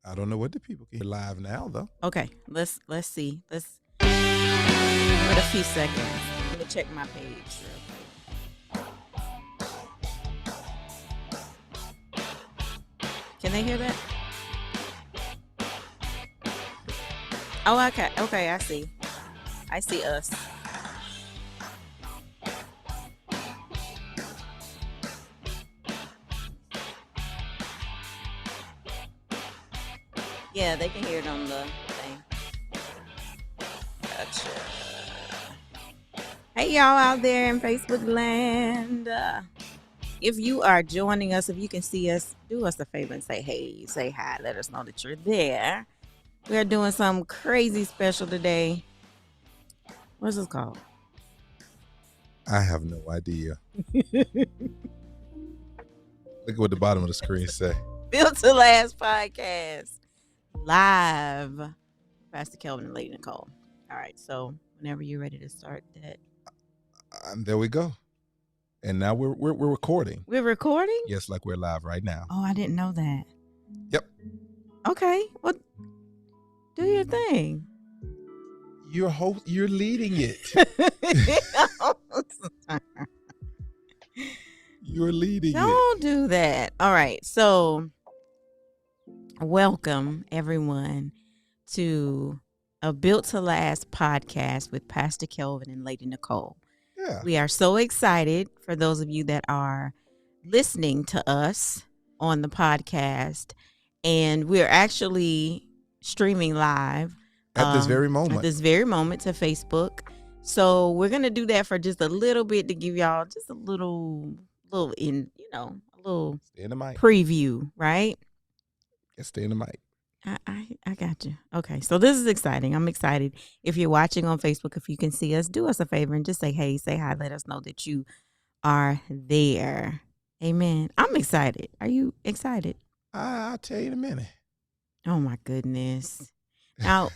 I don't know what the people can hear live now, though. Okay, let's see. Let's wait a few seconds. Let me check my page real quick. Can they hear that? Oh, okay. Okay, I see. I see us. Yeah, they can hear it on the thing. Gotcha. Hey, y'all out there in Facebook land. If you are joining us, if you can see us, do us a favor and say hey, say hi. Let us know that you're there. We are doing something crazy special today. What's this called? I have no idea. Look at what the bottom of the screen say. Built to Last podcast. Live. Pastor Kelvin and Lady Nicole. All right, so whenever you're ready to start that. There we go. And now we're recording. We're recording? Yes, like we're live right now. Oh, I didn't know that. Yep. Okay. Well, do your thing. You're leading it. You're leading Don't do that. All right. So, welcome everyone to a Built to Last podcast with Pastor Kelvin and Lady Nicole. Yeah. We are so excited for those of you that are listening to us on the podcast, and we're actually streaming live At this very moment. At this very moment to Facebook. So we're gonna do that for just a little bit to give y'all just a little in, a little Stay in the mic. preview, right? Stay in the mic. I got you. Okay, so this is exciting. I'm excited. If you're watching on Facebook, if you can see us, do us a favor and just say hey, say hi. Let us know that you are there. Amen. I'm excited. Are you excited? I'll tell you in a minute. Oh my goodness. Now,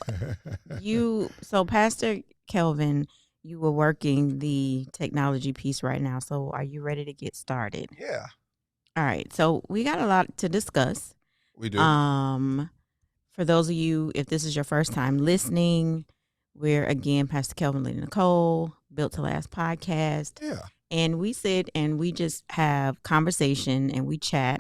so Pastor Kelvin, you were working the technology piece right now. So are you ready to get started? Yeah. All right. So we got a lot to discuss. We do. For those of you, if this is your first time listening, we're again Pastor Kelvin, Lady Nicole, Built to Last podcast. Yeah. And we sit and we just have conversation and we chat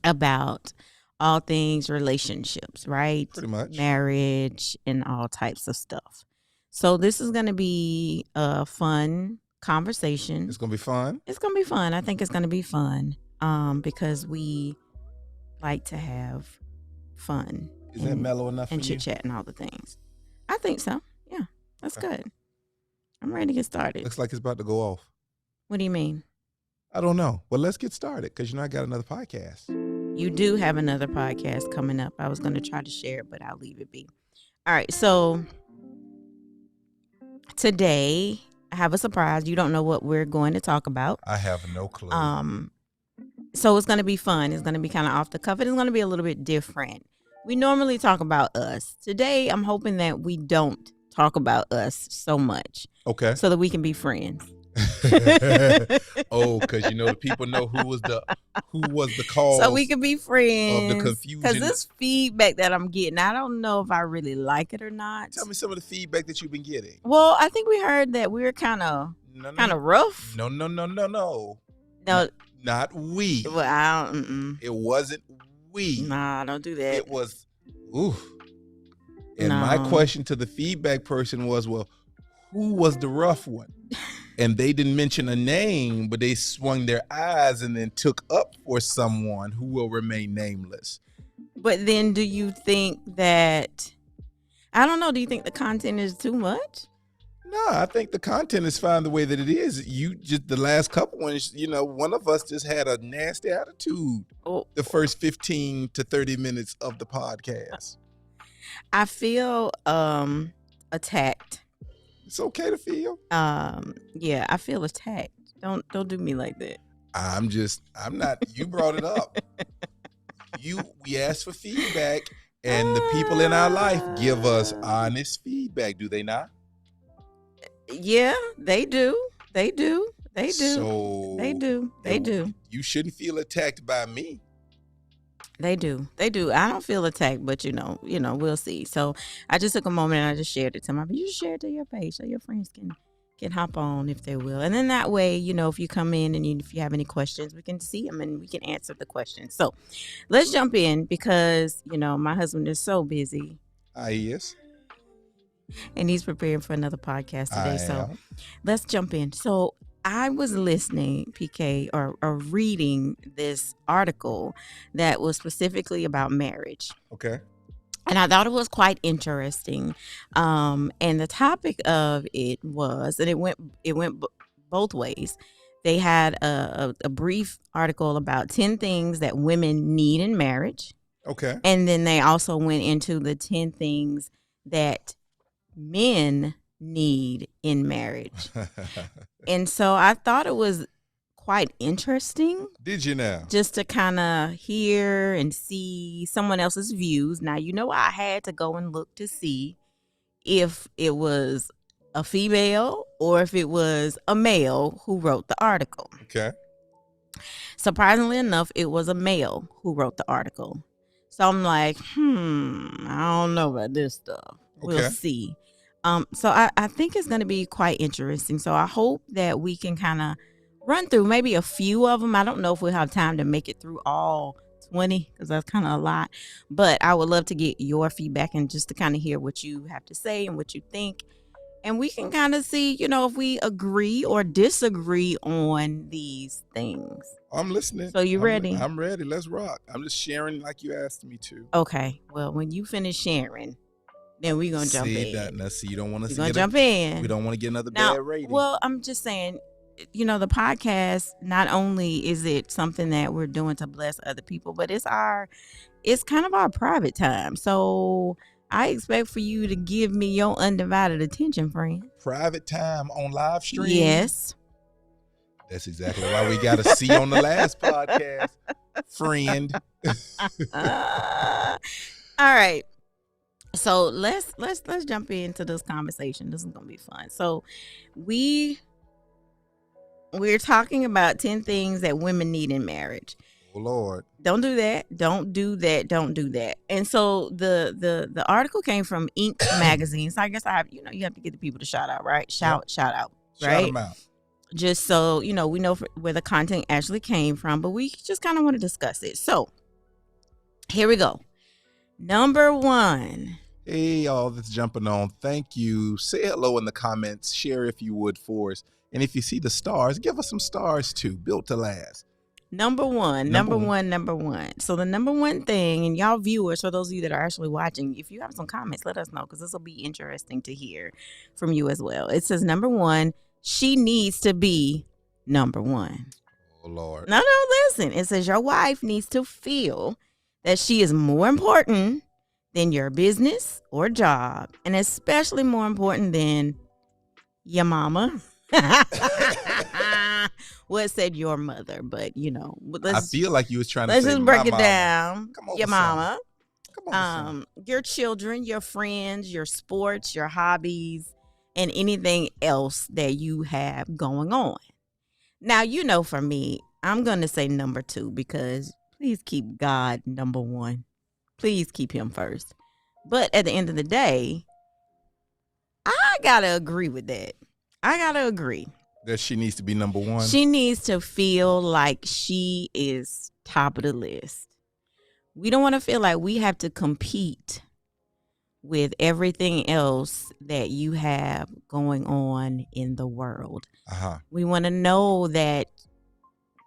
about all things relationships, right? Pretty much. Marriage and all types of stuff. So this is going to be a fun conversation. It's going to be fun. It's going to be fun. I think it's going to be fun because we like to have fun. Is that mellow enough for you? And chit-chat and all the things. I think so. Yeah, that's good. I'm ready to get started. Looks like it's about to go off. What do you mean? I don't know. Well, let's get started because, I got another podcast. You do have another podcast coming up. I was going to try to share it, but I'll leave it be. All right. So today I have a surprise. You don't know what we're going to talk about. I have no clue. So it's going to be fun. It's going to be kind of off the cuff. It's going to be a little bit different. We normally talk about us. Today, I'm hoping that we don't talk about us so much. Okay. So that we can be friends. Oh, because the people know who was the cause. So we can be friends. Of the confusion. Because this feedback that I'm getting, I don't know if I really like it or not. Tell me some of the feedback that you've been getting. Well, I think we heard that we were kind of rough. No. No. Not we. Well, I don't. It wasn't we. Nah, don't do that. It was, ooh. And my question to the feedback person was, well, who was the rough one? And they didn't mention a name, but they swung their eyes and then took up for someone who will remain nameless. But then do you think that, I don't know, do you think the content is too much? No, I think the content is fine the way that it is. You just, the last couple ones, one of us just had a nasty attitude the first 15 to 30 minutes of the podcast. I feel attacked. It's okay to feel. Yeah, I feel attacked. Don't do me like that. I'm not, you brought it up. We asked for feedback, and the people in our life give us honest feedback, do they not? Yeah, they do. They do. So They do. You shouldn't feel attacked by me. They do. They do. I don't feel attacked, but we'll see. So I just took a moment and I just shared it to my. You share it to your page so your friends can hop on if they will, and then that way, if you come in and if you have any questions, we can see them and we can answer the questions. So let's jump in because my husband is so busy. Yes. And he's preparing for another podcast today. So am. let's jump in. So I was listening, PK, or reading this article that was specifically about marriage. Okay. And I thought it was quite interesting. And the topic of it was, and it went both ways. They had a brief article about 10 things that women need in marriage. Okay. And then they also went into the 10 things that men need in marriage. And so I thought it was quite interesting. Did you now? Just to kind of hear and see someone else's views. Now, I had to go and look to see if it was a female or if it was a male who wrote the article. Okay. Surprisingly enough, it was a male who wrote the article. So I'm like, I don't know about this stuff. Okay. We'll see. So I think it's going to be quite interesting. So I hope that we can kind of run through maybe a few of them. I don't know if we'll have time to make it through all 20 because that's kind of a lot. But I would love to get your feedback and just to kind of hear what you have to say and what you think. And we can kind of see, if we agree or disagree on these things. I'm listening. So you ready? I'm ready. Let's rock. I'm just sharing like you asked me to. Okay. Well, when you finish sharing, then we're going to jump in. You don't want us to jump in. We don't want to get another bad rating. Well, I'm just saying, the podcast, not only is it something that we're doing to bless other people, but it's kind of our private time. So I expect for you to give me your undivided attention, friend. Private time on live stream? Yes. That's exactly why we got to see on the last podcast, friend. All right. So let's jump into this conversation. This is gonna be fun. So we're talking about 10 things that women need in marriage. Oh Lord. Don't do that. Don't do that. Don't do that. And so the article came from Inc. magazine. So I guess I have, you have to get the people to shout out, right? Shout out. Right. Shout them out. Just so, we know where the content actually came from, but we just kind of want to discuss it. So here we go. Number 1. Hey, y'all that's jumping on. Thank you. Say hello in the comments. Share if you would for us. And if you see the stars, give us some stars too. Built to last. Number one. So the number one thing, and y'all viewers, for those of you that are actually watching, if you have some comments, let us know because this will be interesting to hear from you as well. It says, number 1, she needs to be number 1. Oh, Lord. No, listen. It says your wife needs to feel that she is more important than your business or job, and especially more important than your mama. Well, it said your mother, but I feel like you was trying to let's say just break it mama. down. Come on, your mama, Come on, your children, your friends, your sports, your hobbies, and anything else that you have going on. Now, for me, I'm going to say number 2 because please keep God number 1. Please keep him first. But at the end of the day, I got to agree with that. I got to agree. That she needs to be number 1. She needs to feel like she is top of the list. We don't want to feel like we have to compete with everything else that you have going on in the world. We want to know that,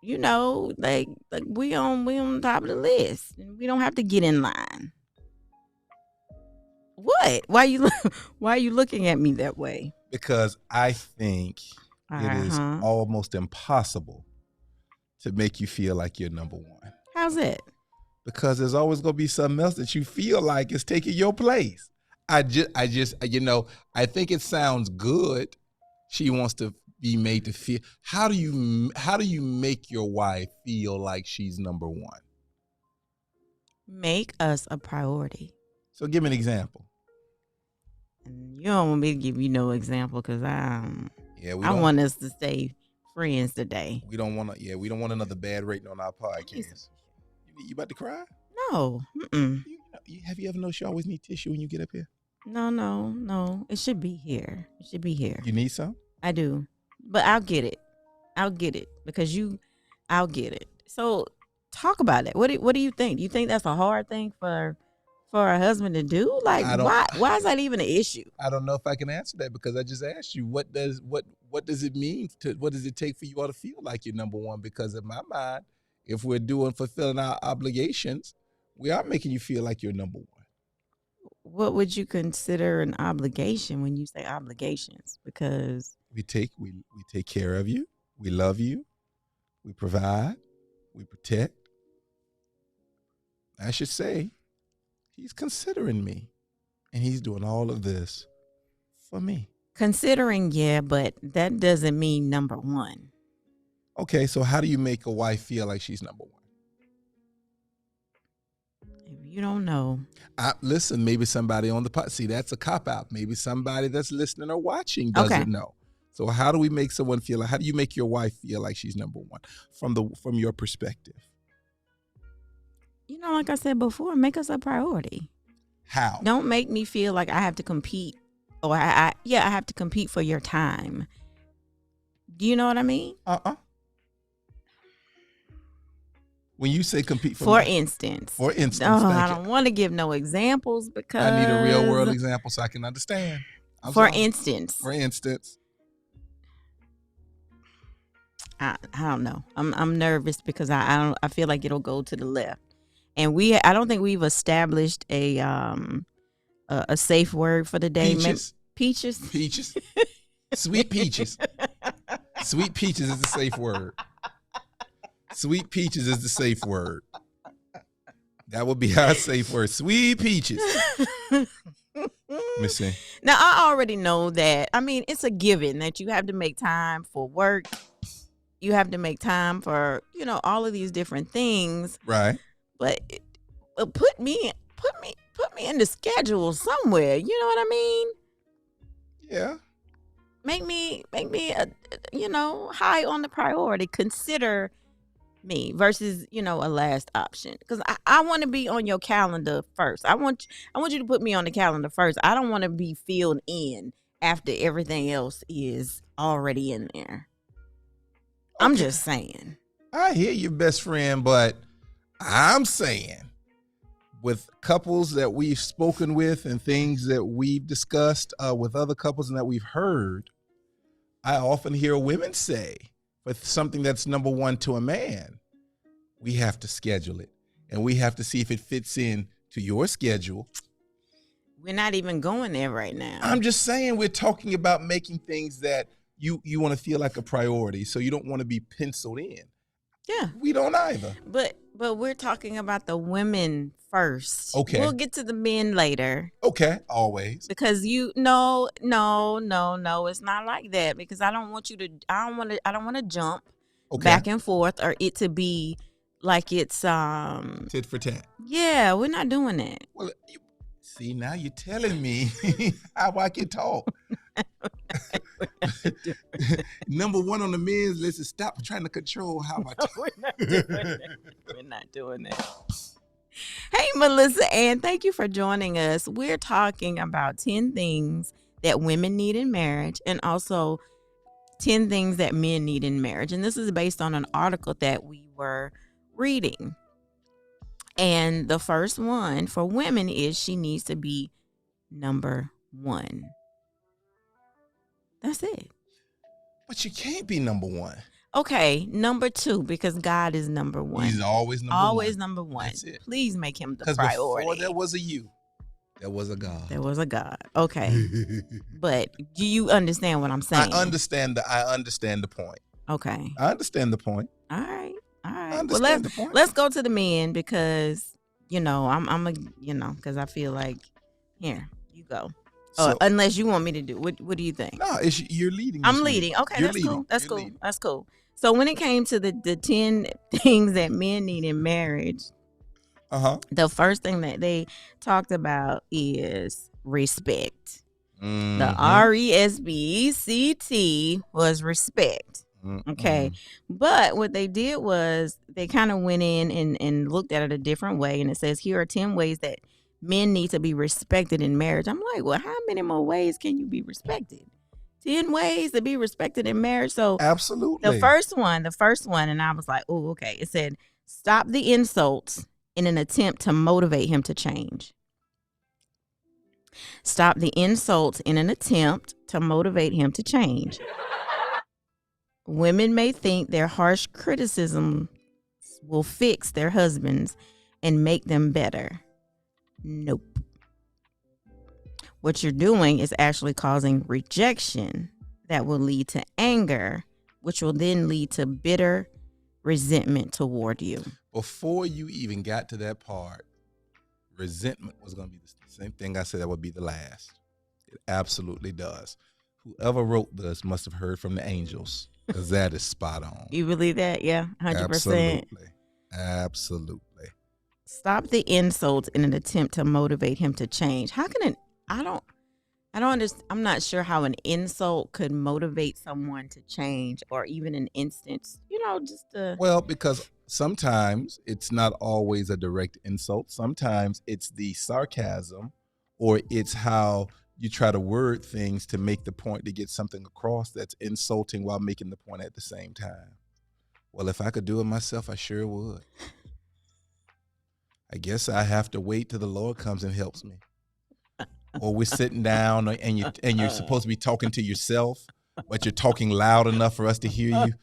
like we on top of the list and we don't have to get in line. What? Why are you looking at me that way? Because I think it is almost impossible to make you feel like you're number 1. How's that? Because there's always going to be something else that you feel like is taking your place. I just, I think it sounds good. She wants to be made to feel. How do you make your wife feel like she's number 1? Make us a priority. So give me an example. You don't want me to give you no example because I want us to stay friends today. We don't want another bad rating on our podcast. You about to cry? No. Mm-mm. Have you ever noticed you always need tissue when you get up here? No. It should be here. It should be here. You need some? I do. But I'll get it. Because I'll get it. So talk about it. What do you think? Do you think that's a hard thing for a husband to do? Like, why is that even an issue? I don't know if I can answer that because I just asked you what does it mean what does it take for you all to feel like you're number one? Because in my mind, if we're fulfilling our obligations, we are making you feel like you're number one. What would you consider an obligation when you say obligations? Because we take care of you, we love you, we provide, we protect. I should say, he's considering me, and he's doing all of this for me. Considering, yeah, but that doesn't mean number one. Okay, so how do you make a wife feel like she's number one? If you don't know. Listen, maybe somebody on the pod. See, that's a cop-out. Maybe somebody that's listening or watching doesn't know. So how do we make someone feel like, how do you make your wife feel like she's number one from your perspective? You know, like I said before, make us a priority. How? Don't make me feel like I have to compete, or I have to compete for your time. Do you know what I mean? When you say compete for instance. I don't want to give no examples because I need a real world example so I can understand. For instance, I don't know. I'm nervous because I feel like it'll go to the left. And I don't think we've established a safe word for the day. Peaches. Sweet peaches. Sweet peaches is the safe word. Sweet peaches is the safe word. That would be our safe word. Sweet peaches. Missy. Now, I already know that. I mean, it's a given that you have to make time for work. You have to make time for, all of these different things. Right. But put me in the schedule somewhere. You know what I mean? Yeah. Make me high on the priority. Consider me versus, a last option. Because I want to be on your calendar first. I want you to put me on the calendar first. I don't want to be filled in after everything else is already in there. Okay. I'm just saying. I hear you, best friend, but I'm saying with couples that we've spoken with and things that we've discussed with other couples and that we've heard, I often hear women say, for something that's number one to a man, we have to schedule it. And we have to see if it fits in to your schedule. We're not even going there right now. I'm just saying we're talking about making things that you want to feel like a priority. So you don't want to be penciled in. Yeah. We don't either. But we're talking about the women first. Okay. We'll get to the men later. Okay. Always. Because no, it's not like that. Because I don't want to jump back and forth or it to be like it's tit for tat. Yeah, we're not doing that. Well, see, now you're telling me how I can talk. Number one on the men's list is stop trying to control how I talk. We're not doing that. Hey, Melissa Ann, thank you for joining us. We're talking about 10 things that women need in marriage and also 10 things that men need in marriage. And this is based on an article that we were reading. And the first one for women is she needs to be number one. That's it. But you can't be number one. Okay, number two, because God is number one. He's always number one. Always number one. That's it. Please make him the priority. Because before there was a you, there was a God. There was a God. Okay. But do you understand what I'm saying? I understand the point. Okay. I understand the point. All right. I understand the point. Let's go to the men because, because I feel like, here, you go. Unless you want me to do. What do you think? No, you're leading. I'm leading. Okay, that's cool. That's cool. So when it came to the 10 things that men need in marriage, the first thing that they talked about is respect. Mm-hmm. The RESPECT was respect. Okay. But what they did was they kind of went in and looked at it a different way. And it says, here are 10 ways that men need to be respected in marriage. I'm like, well, how many more ways can you be respected? 10 ways to be respected in marriage. So Absolutely. the first one, and I was like, oh, okay. It said, stop the insults in an attempt to motivate him to change. Stop the insults in an attempt to motivate him to change. Women may think their harsh criticism will fix their husbands and make them better. Nope. What you're doing is actually causing rejection that will lead to anger, which will then lead to bitter resentment toward you. Before you even got to that part, resentment was going to be the same thing I said that would be the last. It absolutely does. Whoever wrote this must have heard from the angels, because that is spot on. You believe that? Yeah, 100%. Absolutely. Stop the insults in an attempt to motivate him to change. How can I don't understand. I'm not sure how an insult could motivate someone to change, or even an instance, Well, because sometimes it's not always a direct insult. Sometimes it's the sarcasm, or it's how you try to word things to make the point, to get something across that's insulting while making the point at the same time. Well, if I could do it myself, I sure would. I guess I have to wait till the Lord comes and helps me. Or we're sitting down and you're supposed to be talking to yourself, but you're talking loud enough for us to hear you.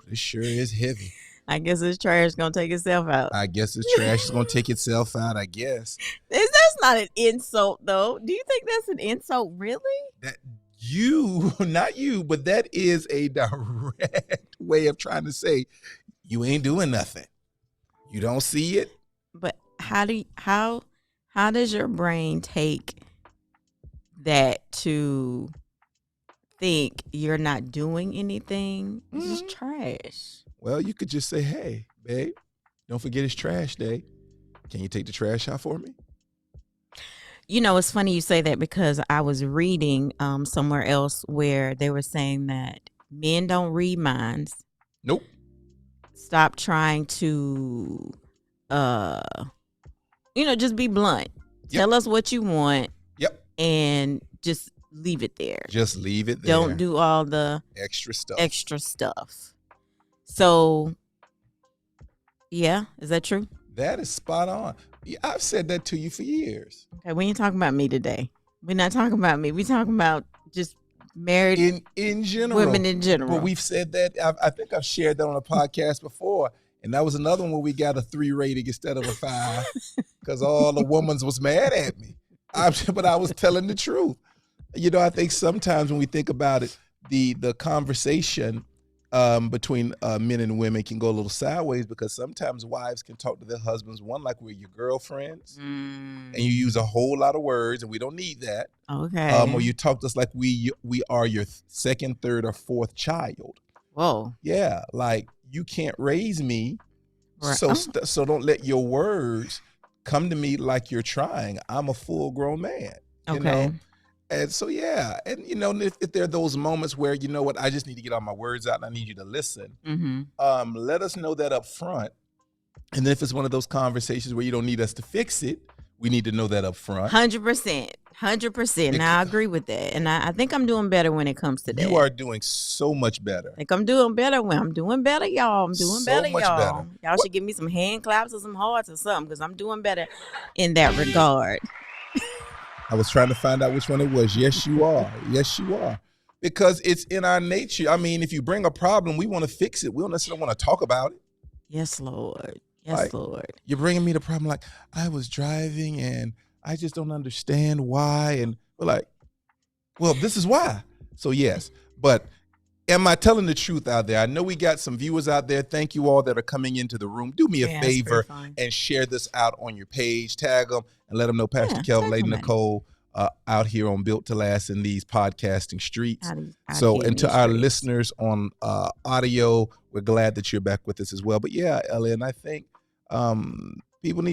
This sure is heavy. I guess this trash is going to take itself out. I guess this trash is going to take itself out, I guess. That's not an insult, though. Do you think that's an insult, really? Not you, but that is a direct way of trying to say you ain't doing nothing. You don't see it. But how does your brain take that to think you're not doing anything? It's just trash. Well, you could just say, hey, babe, don't forget it's trash day. Can you take the trash out for me? It's funny you say that, because I was reading somewhere else where they were saying that men don't read minds. Nope. Stop trying to, just be blunt. Yep. Tell us what you want. Yep. And just leave it there. Just leave it there. Don't do all the extra stuff. So, yeah, is that true? That is spot on. Yeah, I've said that to you for years. Okay, we ain't talking about me today. We're not talking about me. We're talking about just married in general. Women in general. But we've said that. I think I've shared that on a podcast before. And that was another one where we got a 3 rating instead of a 5, because all the women was mad at me. But I was telling the truth. I think sometimes when we think about it, the conversation between men and women can go a little sideways, because sometimes wives can talk to their husbands, one, like we're your girlfriends, and you use a whole lot of words, and we don't need that. Okay. Or you talk to us like we are your second, third, or fourth child. Whoa. Yeah, like you can't raise me, Right. so don't let your words come to me like you're trying. I'm a full grown man. Okay. And so, yeah. And, if there are those moments where, you know what, I just need to get all my words out and I need you to listen. Mm-hmm. Let us know that up front. And then if it's one of those conversations where you don't need us to fix it, we need to know that up front. 100%. 100%. Now, I agree with that. And I think I'm doing better when it comes to that. You are doing so much better. I think I'm doing better I'm doing better, y'all. I'm doing So better, much y'all. better. Y'all should give me some hand claps or some hearts or something, because I'm doing better in that regard. I was trying to find out which one it was. Yes, you are. Yes, you are. Because it's in our nature. I mean, if you bring a problem, we want to fix it. We don't necessarily want to talk about it. Yes, Lord. Yes, Lord. You're bringing me the problem like, I was driving and I just don't understand why. And we're like, well, this is why. So, yes. But am I telling the truth out there? I know we got some viewers out there. Thank you all that are coming into the room. Do me a favor and share this out on your page. Tag them and let them know Pastor Kelvin, Lady Nicole, out here on Built to Last in these podcasting streets. And to our listeners on audio, we're glad that you're back with us as well. But yeah, Ellen, I think people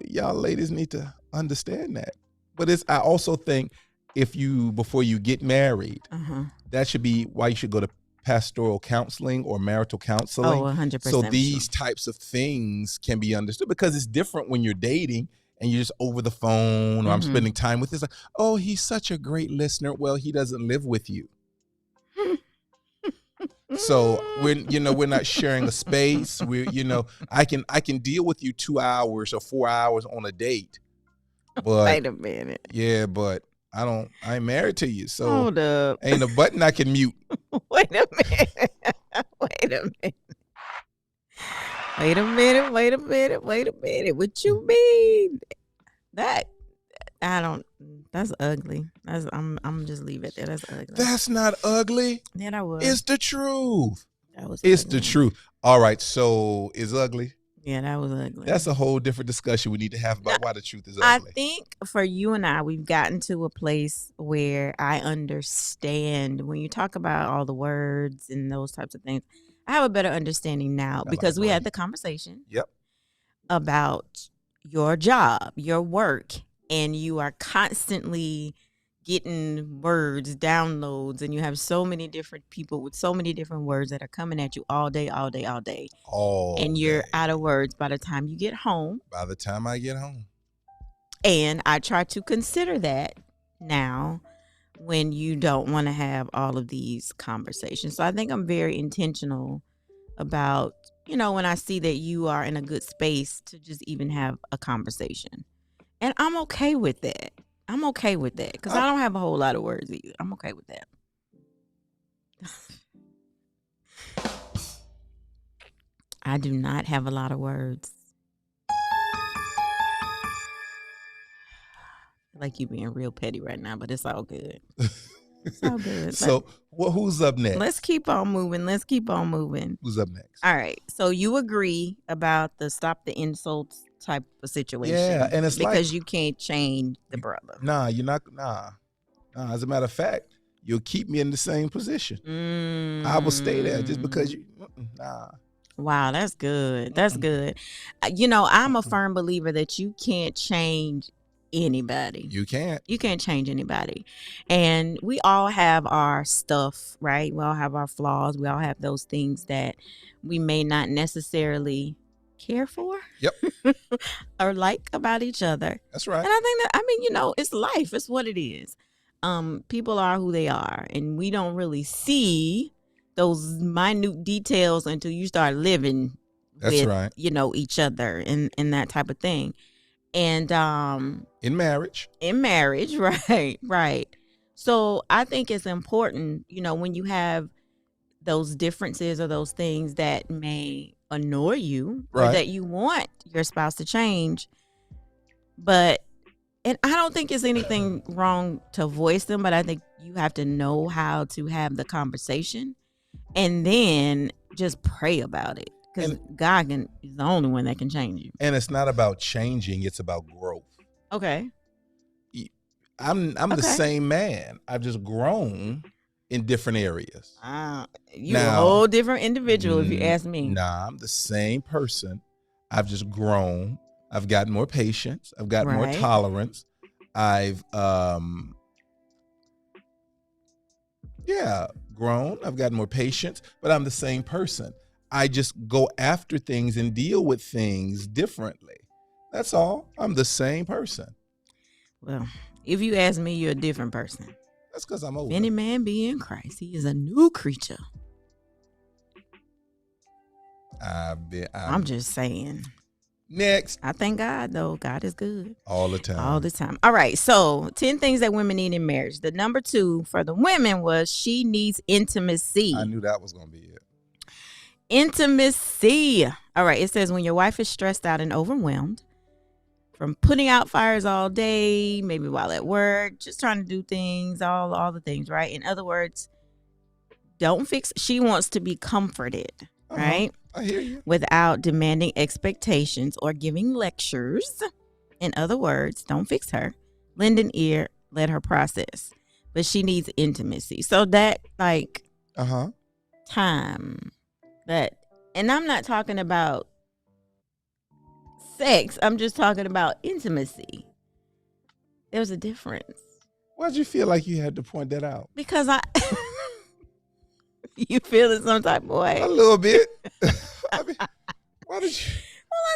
y'all ladies need to understand that. But I also think before you get married, that should be why you should go to pastoral counseling or marital counseling. 100%. So these types of things can be understood because it's different when you're dating and you're just over the phone or I'm spending time with this. Like, oh, he's such a great listener. Well, he doesn't live with you. So we're not sharing a space. I can deal with you 2 hours or 4 hours on a date. But wait a minute. Yeah, but I ain't married to you. So hold up. Ain't a button I can mute. Wait a minute. Wait a minute. Wait a minute. Wait a minute. Wait a minute. What you mean? That's ugly. I'm just leave it there. That's ugly. That's not ugly. Yeah, that was. It's the truth. It's the truth. All right, so it's ugly. Yeah, that was ugly. That's a whole different discussion we need to have about why the truth is ugly. I think for you and I, we've gotten to a place where I understand when you talk about all the words and those types of things. I have a better understanding now because we had the conversation. Yep. About your job, your work, and you are constantly getting words, downloads, and you have so many different people with so many different words that are coming at you all day. And you're out of words by the time you get home. By the time I get home. And I try to consider that now when you don't want to have all of these conversations. So I think I'm very intentional about, when I see that you are in a good space to just even have a conversation. And I'm okay with that. Because I don't have a whole lot of words either. I'm okay with that. I do not have a lot of words. Like you being real petty right now, but it's all good. It's all good. So, who's up next? Let's keep on moving. Who's up next? All right. So you agree about the stop the insults type of situation. Yeah, and it's because you can't change the brother. Nah, you're not. Nah. As a matter of fact, you'll keep me in the same position. I will stay there just because you. Nah. Wow, that's good. That's good. I'm a firm believer that you can't change anybody. You can't. You can't change anybody. And we all have our stuff, right? We all have our flaws. We all have those things that we may not necessarily care for. Yep. Or like about each other. That's right. And I think that, it's life. It's what it is. People are who they are. And we don't really see those minute details until you start living with, right. Each other and that type of thing. And in marriage, right. So I think it's important, when you have those differences or those things that may annoy you or that you want your spouse to change, and I don't think it's anything wrong to voice them, but I think you have to know how to have the conversation and then just pray about it. Because God is the only one that can change you. And it's not about changing, it's about growth. Okay. I'm the same man. I've just grown in different areas. You're a whole different individual if you ask me. Nah, I'm the same person. I've just grown. I've gotten more patience. I've gotten more tolerance. I've grown. I've gotten more patience, but I'm the same person. I just go after things and deal with things differently. That's all. I'm the same person. Well, if you ask me, you're a different person. That's because I'm older. If any man be in Christ, he is a new creature. I'm just saying. Next. I thank God, though. God is good. All the time. All the time. All right. So 10 things that women need in marriage. The number 2 for the women was she needs intimacy. I knew that was going to be it. Intimacy. All right. It says when your wife is stressed out and overwhelmed from putting out fires all day, maybe while at work, just trying to do things, all the things, right? In other words, don't fix. She wants to be comforted, right? I hear you. Without demanding expectations or giving lectures. In other words, don't fix her. Lend an ear, let her process. But she needs intimacy. So that time. And I'm not talking about sex. I'm just talking about intimacy. There's a difference. Why'd you feel like you had to point that out? Because You feeling some type of way? A little bit. I mean, why did you?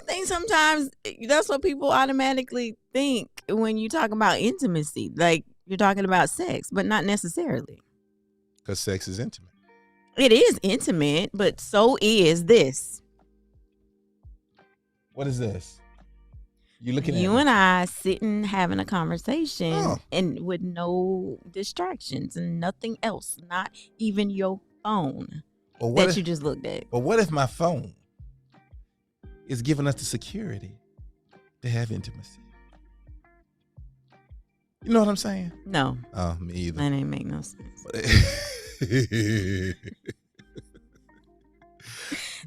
I think sometimes that's what people automatically think when you talk about intimacy. Like you're talking about sex, but not necessarily. Because sex is intimate. It is intimate, but so is this. What is this? You looking at You me? and I sitting having a conversation Oh. and with no distractions and nothing else, not even your phone Well, what that if, you just looked at. but what if my phone is giving us the security to have intimacy? You know what I'm saying? No, Oh, me either. that ain't make no sense.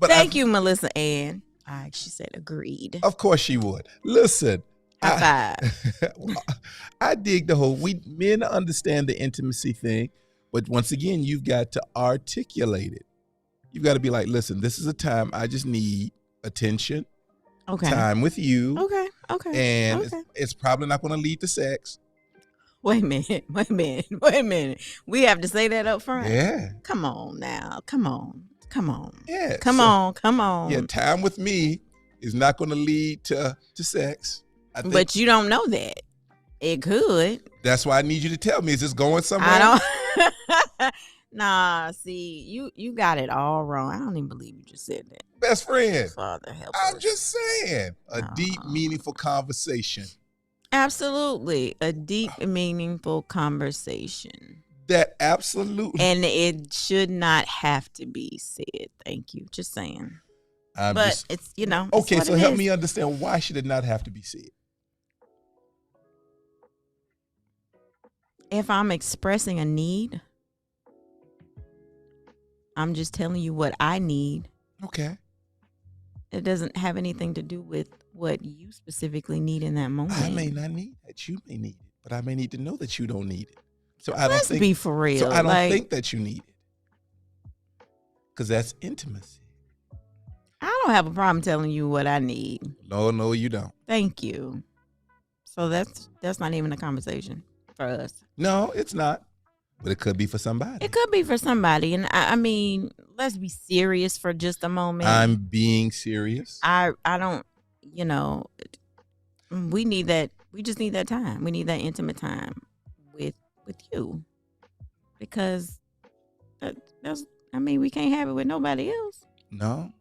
But Thank you, Melissa Ann. She said agreed. Of course she would. Listen. High five. I dig the whole men understand the intimacy thing, but once again, you've got to articulate it. You've got to be like, listen, this is a time I just need attention, Okay. time with you, Okay. and Okay. it's probably not going to lead to sex. Wait a minute. We have to say that up front. Yeah. Come on now. Come on. Yeah. Come on. Yeah, time with me is not going to lead to sex. I think But you don't know that. It could. that's why I need you to tell me, is this going somewhere? I don't. Nah, see, you got it all wrong. I don't even believe you just said that. Best friend. Father help I'm us. just saying. A deep, No. meaningful conversation. Absolutely. A deep, meaningful conversation. That absolutely. And it should not have to be said. Thank you. Just saying. But it's, it's okay, what so it help is. me understand, why should it not have to be said? If I'm expressing a need, I'm just telling you what I need. Okay. It doesn't have anything to do with what you specifically need in that moment. I may not need that. You may need it, but I may need to know that you don't need it. So Let's be for real. So I don't Like, think that you need it, because that's intimacy. I don't have a problem telling you what I need. No, you don't. Thank you. So that's not even a conversation for us. No, it's not. But it could be for somebody. It could be for somebody. And I mean, let's be serious for just a moment. I'm being serious. I don't, we need that. We just need that time. We need that intimate time with you, because we can't have it with nobody else. No,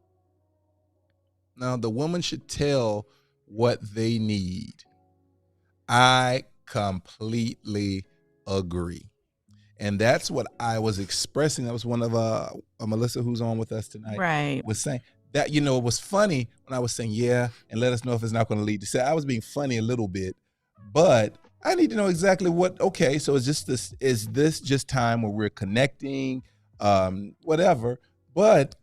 the woman should tell what they need. I completely agree. And that's what I was expressing. That was one of Melissa, who's on with us tonight, Right. was saying that, it was funny when I was saying, yeah, and let us know if it's not going to lead to sex. I was being funny a little bit, but I need to know exactly okay, so is this just time where we're connecting, whatever. But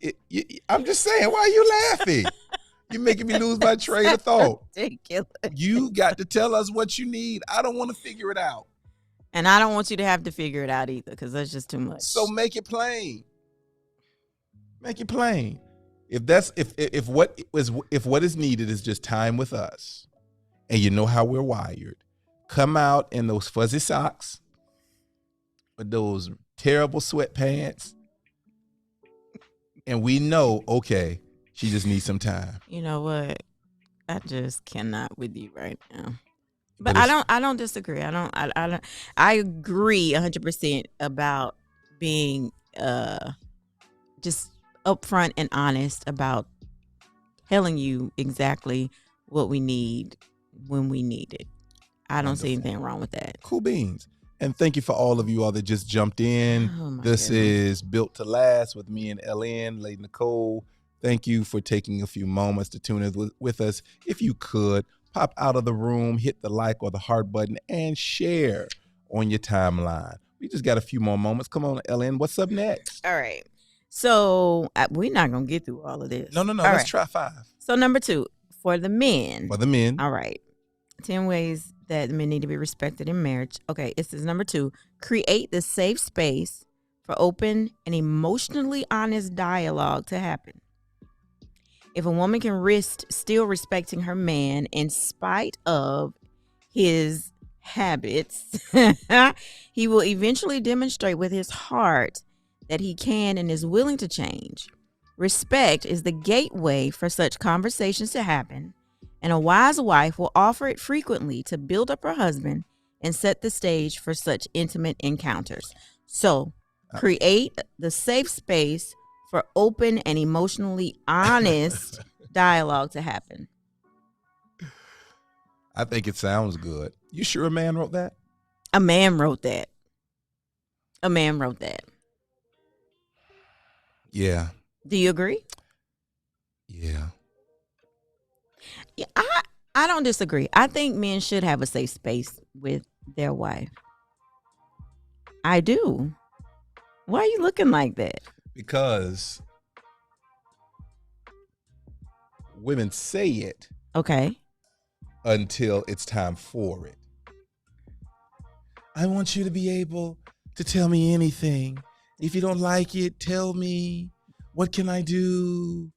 I'm just saying, why are you laughing? You're making me lose my train of thought. Ridiculous. You got to tell us what you need. I don't want to figure it out. And I don't want you to have to figure it out either, because that's just too much. So make it plain. Make it plain. If what is needed is just time with us, and you know how we're wired, come out in those fuzzy socks with those terrible sweatpants, and we know, okay, she just needs some time. You know what? I just cannot with you right now. But But I don't disagree. I agree 100% about being just upfront and honest about telling you exactly what we need when we need it. I don't see anything wrong with that. Cool beans. And thank you for all of you all that just jumped in. Oh my This goodness. is Built to Last with me and LN, Lady Nicole. Thank you for taking a few moments to tune in with us. If you could, pop out of the room, hit the like or the heart button, and share on your timeline. We just got a few more moments. Come on, LN, what's up next? All right. So we're not going to get through all of this. No. All Let's right. try 5. So number 2, for the men. For the men. All right. 10 ways that men need to be respected in marriage. Okay, it says number 2, create the safe space for open and emotionally honest dialogue to happen. If a woman can risk still respecting her man in spite of his habits, he will eventually demonstrate with his heart that he can and is willing to change. Respect is the gateway for such conversations to happen, and a wise wife will offer it frequently to build up her husband and set the stage for such intimate encounters. So, create the safe space for open and emotionally honest dialogue to happen. I think it sounds good. You sure a man wrote that? A man wrote that. A man wrote that. Yeah. Do you agree? Yeah. Yeah, I don't disagree. I think men should have a safe space with their wife. I do. Why are you looking like that? Because women say it Okay. until it's time for it. I want you to be able to tell me anything. If you don't like it, tell me. What can I do?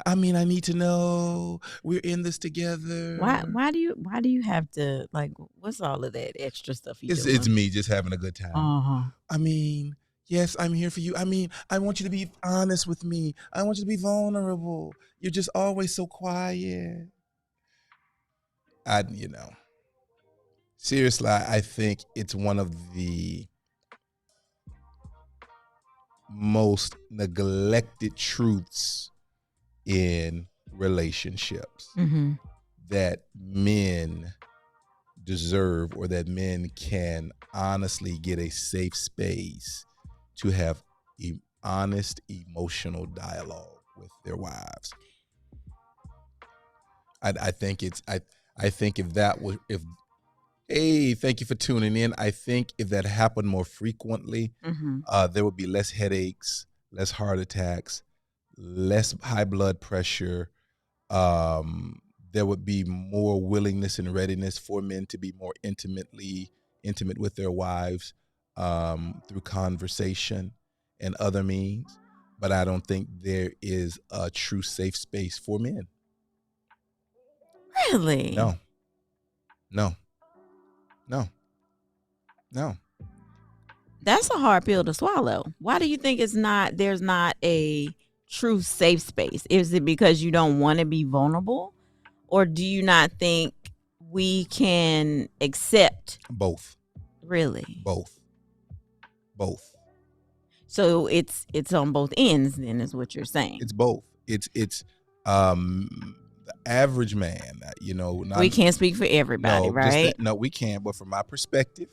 I mean, I need to know. We're in this together. Why do you have to, like, what's all of that extra stuff you doing? It's me just having a good time. Uh-huh. I mean, yes, I'm here for you. I mean, I want you to be honest with me. I want you to be vulnerable. You're just always so quiet. Seriously, I think it's one of the most neglected truths in relationships Mm-hmm. that men deserve, or that men can honestly get a safe space to have honest emotional dialogue with their wives. I think if that was, hey, thank you for tuning in. I think if that happened more frequently, Mm-hmm. there would be less headaches, less heart attacks, less high blood pressure. There would be more willingness and readiness for men to be more intimate with their wives through conversation and other means. But I don't think there is a true safe space for men. Really? No. That's a hard pill to swallow. Why do you think there's not a true safe space? Is it because you don't want to be vulnerable? Or do you not think we can accept? Both. Really? Both. So it's on both ends then, is what you're saying. It's both. It's the average man, We can't speak for everybody, right? No, we can't. But from my perspective,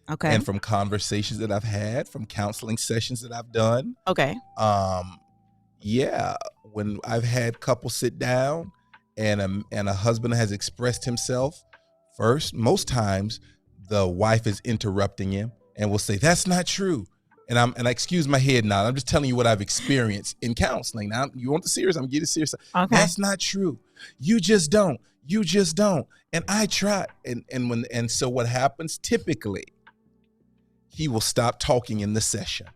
Okay. and from conversations that I've had, from counseling sessions that I've done, Okay. when I've had couples sit down and a husband has expressed himself first, most times the wife is interrupting him and will say, "That's not true." And I excuse my head now. I'm just telling you what I've experienced in counseling. Now, you want the serious? I'm getting serious. Okay. That's not true. You just don't. And I try. And so what happens typically, he will stop talking in the session.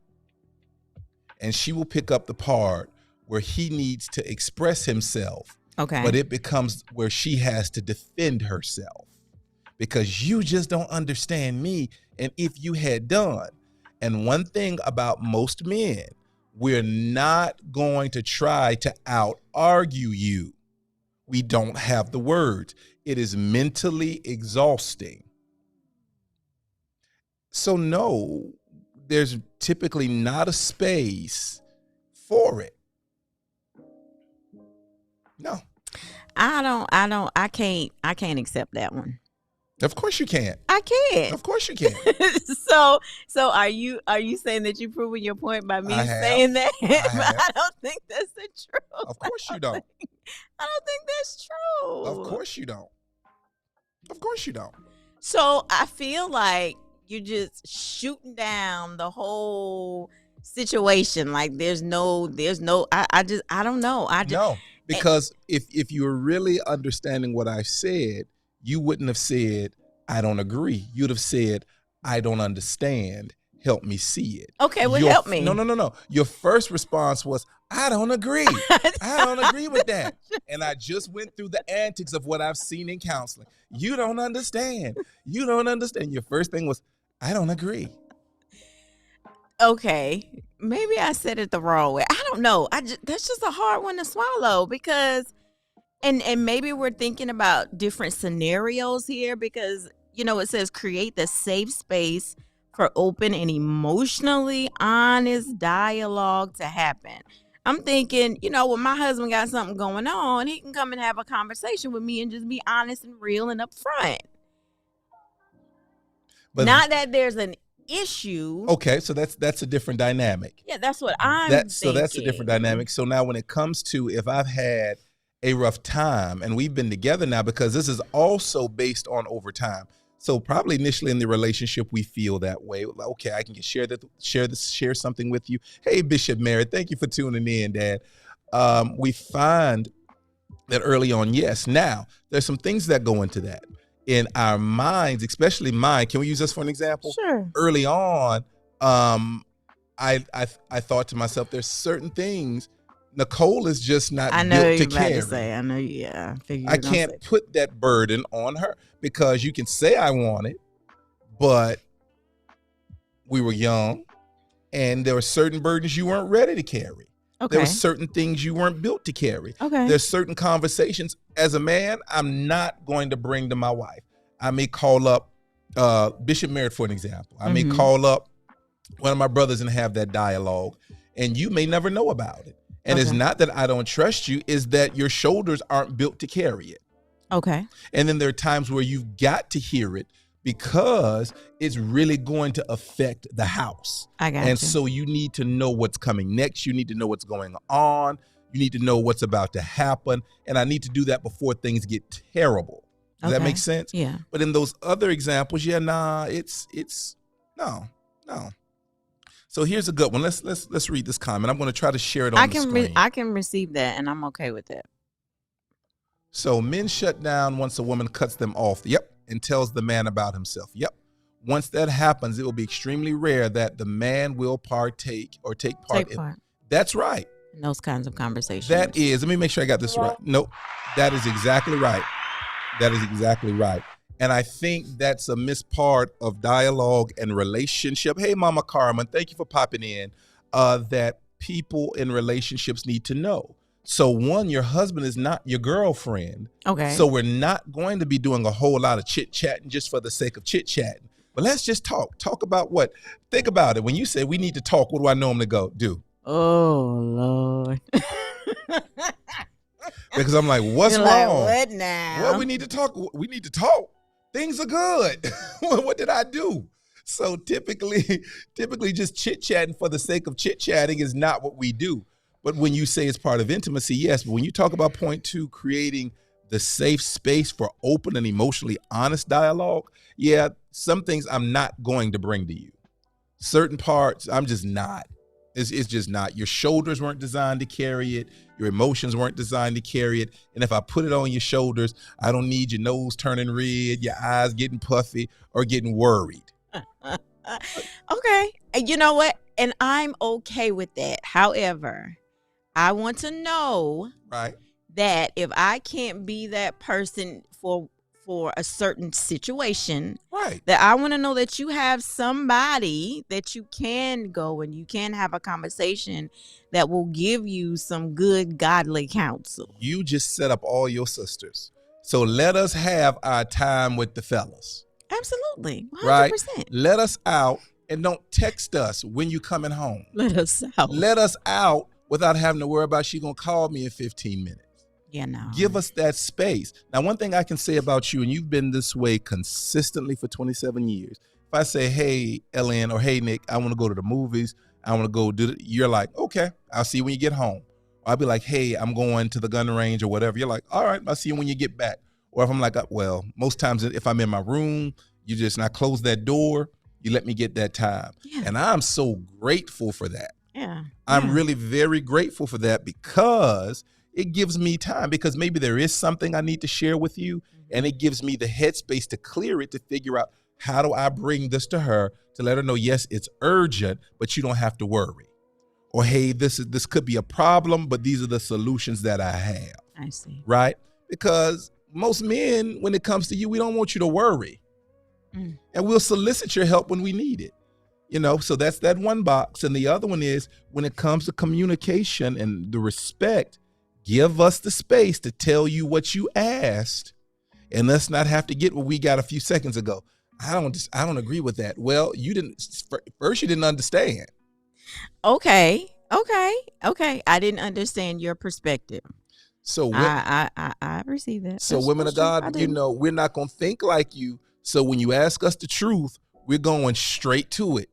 And she will pick up the part where he needs to express himself. Okay. But it becomes where she has to defend herself. Because you just don't understand me. And if you had done. And one thing about most men, we're not going to try to out-argue you. We don't have the words. It is mentally exhausting. So no, there's typically not a space for it. No. I can't accept that one. Of course you can't. I can't. Of course you can't. So are you saying that you're proving your point by me saying that? I don't think that's the truth. Of course you don't. I don't think that's true. Of course you don't. Of course you don't. So I feel like you're just shooting down the whole situation. Like there's no. I don't know. No, because if you were really understanding what I said, you wouldn't have said, "I don't agree." You'd have said, "I don't understand. Help me see it." Okay, well, help me. No. Your first response was, "I don't agree. I don't agree with that." And I just went through the antics of what I've seen in counseling. You don't understand. You don't understand. Your first thing was, "I don't agree." Okay, maybe I said it the wrong way. I don't know. That's just a hard one to swallow because, and maybe we're thinking about different scenarios here because it says create the safe space for open and emotionally honest dialogue to happen. I'm thinking, when my husband got something going on, he can come and have a conversation with me and just be honest and real and upfront. But not that there's an issue. Okay, so that's a different dynamic. Yeah, that's what I'm thinking. So that's a different dynamic. So now when it comes to if I've had a rough time and we've been together now, because this is also based on overtime. So probably initially in the relationship, we feel that way. Like, okay, I can share something with you. Hey, Bishop Merritt, thank you for tuning in, Dad. We find that early on, yes. Now, there's some things that go into that. In our minds, especially mine, can we use this for an example? Sure. Early on, I thought to myself, there's certain things Nicole is just not built to carry. I know, yeah. I can't put that burden on her because you can say I want it, but we were young and there were certain burdens you weren't ready to carry. Okay. There were certain things you weren't built to carry. Okay. There's certain conversations as a man I'm not going to bring to my wife. I may call up Bishop Merritt for an example. I may call up one of my brothers and have that dialogue, and you may never know about it. And it's not that I don't trust you, is that your shoulders aren't built to carry it. Okay. And then there are times where you've got to hear it because it's really going to affect the house. I got you. And so you need to know what's coming next. You need to know what's going on. You need to know what's about to happen. And I need to do that before things get terrible. Does that make sense? Yeah. But in those other examples, it's no. So here's a good one. Let's read this comment. I'm going to try to share it on the screen. I can receive that, and I'm okay with it. So men shut down once a woman cuts them off. Yep. And tells the man about himself. Yep. Once that happens, it will be extremely rare that the man will take part. That's right. In those kinds of conversations. That is. Let me make sure I got this right. Nope. That is exactly right. That is exactly right. And I think that's a missed part of dialogue and relationship. Hey, Mama Carmen, thank you for popping in. That people in relationships need to know. So one, your husband is not your girlfriend. Okay. So we're not going to be doing a whole lot of chit-chatting just for the sake of chit-chatting. But let's just talk. Talk about what? Think about it. When you say we need to talk, what do I normally do? Oh, Lord. Because I'm like, what's You're wrong? Like, what now? Well, we need to talk. We need to talk. Things are good. What did I do? So typically just chit-chatting for the sake of chit-chatting is not what we do. But when you say it's part of intimacy, yes. But when you talk about point 2, creating the safe space for open and emotionally honest dialogue, yeah, some things I'm not going to bring to you. Certain parts, I'm just not. It's just not. Your shoulders weren't designed to carry it. Your emotions weren't designed to carry it. And if I put it on your shoulders, I don't need your nose turning red, your eyes getting puffy, or getting worried. Okay. You know what? And I'm okay with that. However, I want to know that if I can't be that person for a certain situation, that I want to know that you have somebody that you can go and you can have a conversation that will give you some good godly counsel. You just set up all your sisters. So let us have our time with the fellas. Absolutely. 100%. Right? Let us out and don't text us when you coming home. Let us out. Let us out without having to worry about she going to call me in 15 minutes. Yeah, no. Give us that space. Now, one thing I can say about you, and you've been this way consistently for 27 years. If I say, hey, Ellen, or hey, Nick, I want to go to the movies. I want to go do it. You're like, okay, I'll see you when you get home. Or I'll be like, hey, I'm going to the gun range or whatever. You're like, all right, I'll see you when you get back. Or if I'm like, well, most times if I'm in my room, you just not close that door. You let me get that time. Yeah. And I'm so grateful for that. Yeah. I'm really very grateful for that because it gives me time, because maybe there is something I need to share with you, and it gives me the headspace to clear it, to figure out how do I bring this to her to let her know, yes, it's urgent, but you don't have to worry. Or, hey, this could be a problem, but these are the solutions that I have. I see. Right? Because most men, when it comes to you, we don't want you to worry. And we'll solicit your help when we need it. So that's that one box. And the other one is when it comes to communication and the respect, give us the space to tell you what you asked, and let's not have to get what we got a few seconds ago. I don't agree with that. Well, you didn't understand. Okay. I didn't understand your perspective. So I receive that. So women of God, we're not going to think like you. So when you ask us the truth, we're going straight to it.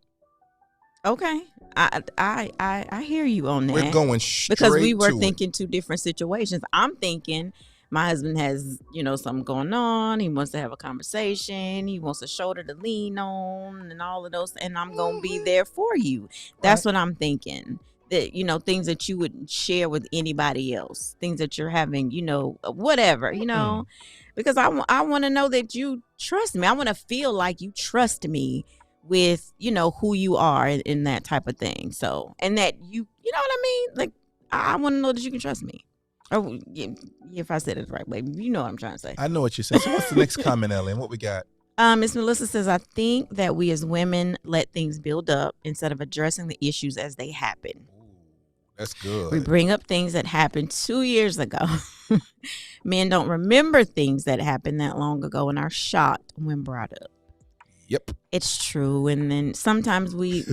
Okay. I hear you on that. We're going straight because we were to thinking two different situations. I'm thinking my husband has, something going on. He wants to have a conversation. He wants a shoulder to lean on and all of those. And I'm going to be there for you. That's what I'm thinking. That, things that you would share with anybody else, things that you're having, whatever, because I want to know that you trust me. I want to feel like you trust me with, who you are in that type of thing. So, and that you know what I mean? Like, I want to know that you can trust me. Oh, yeah, if I said it the right way, you know what I'm trying to say. I know what you're saying. So what's the next comment, Ellen? What we got? Miss Melissa says, I think that we as women let things build up instead of addressing the issues as they happen. That's good. We bring up things that happened 2 years ago. Men don't remember things that happened that long ago and are shocked when brought up. Yep. It's true. And then sometimes we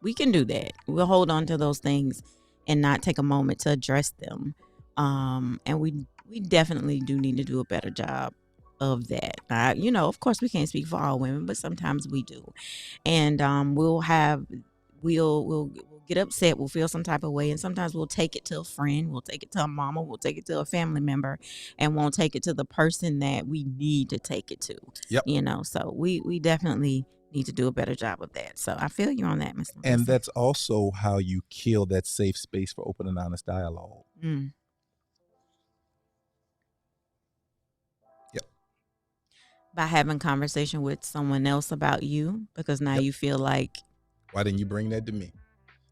we can do that. We'll hold on to those things and not take a moment to address them. And we definitely do need to do a better job of that. Of course we can't speak for all women, but sometimes we do. And we'll get upset, we'll feel some type of way, and sometimes we'll take it to a friend, we'll take it to a mama, we'll take it to a family member, and won't take it to the person that we need to take it to. Yep. So we definitely need to do a better job of that. So I feel you on that, Mr. And that's also how you kill that safe space for open and honest dialogue. By having conversation with someone else about you, because now you feel like, why didn't you bring that to me?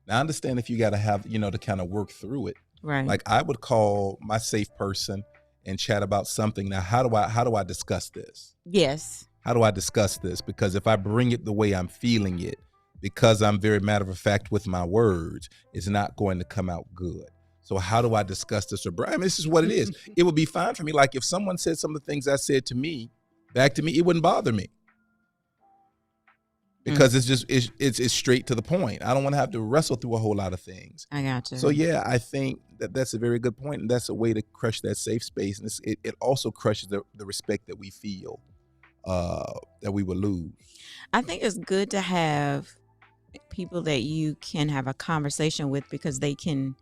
Now I understand if you got to have, to kind of work through it. Right. Like I would call my safe person and chat about something. Now, how do I discuss this? Yes. How do I discuss this? Because if I bring it the way I'm feeling it, because I'm very matter of fact with my words, it's not going to come out good. So how do I discuss this? Or Brian, this is what it is. It would be fine for me. Like if someone said some of the things I said to me, back to me, it wouldn't bother me. Because it's straight to the point. I don't want to have to wrestle through a whole lot of things. I got you. So yeah, I think that's a very good point, and that's a way to crush that safe space, and it also crushes the respect that we feel that we would lose. I think it's good to have people that you can have a conversation with because they can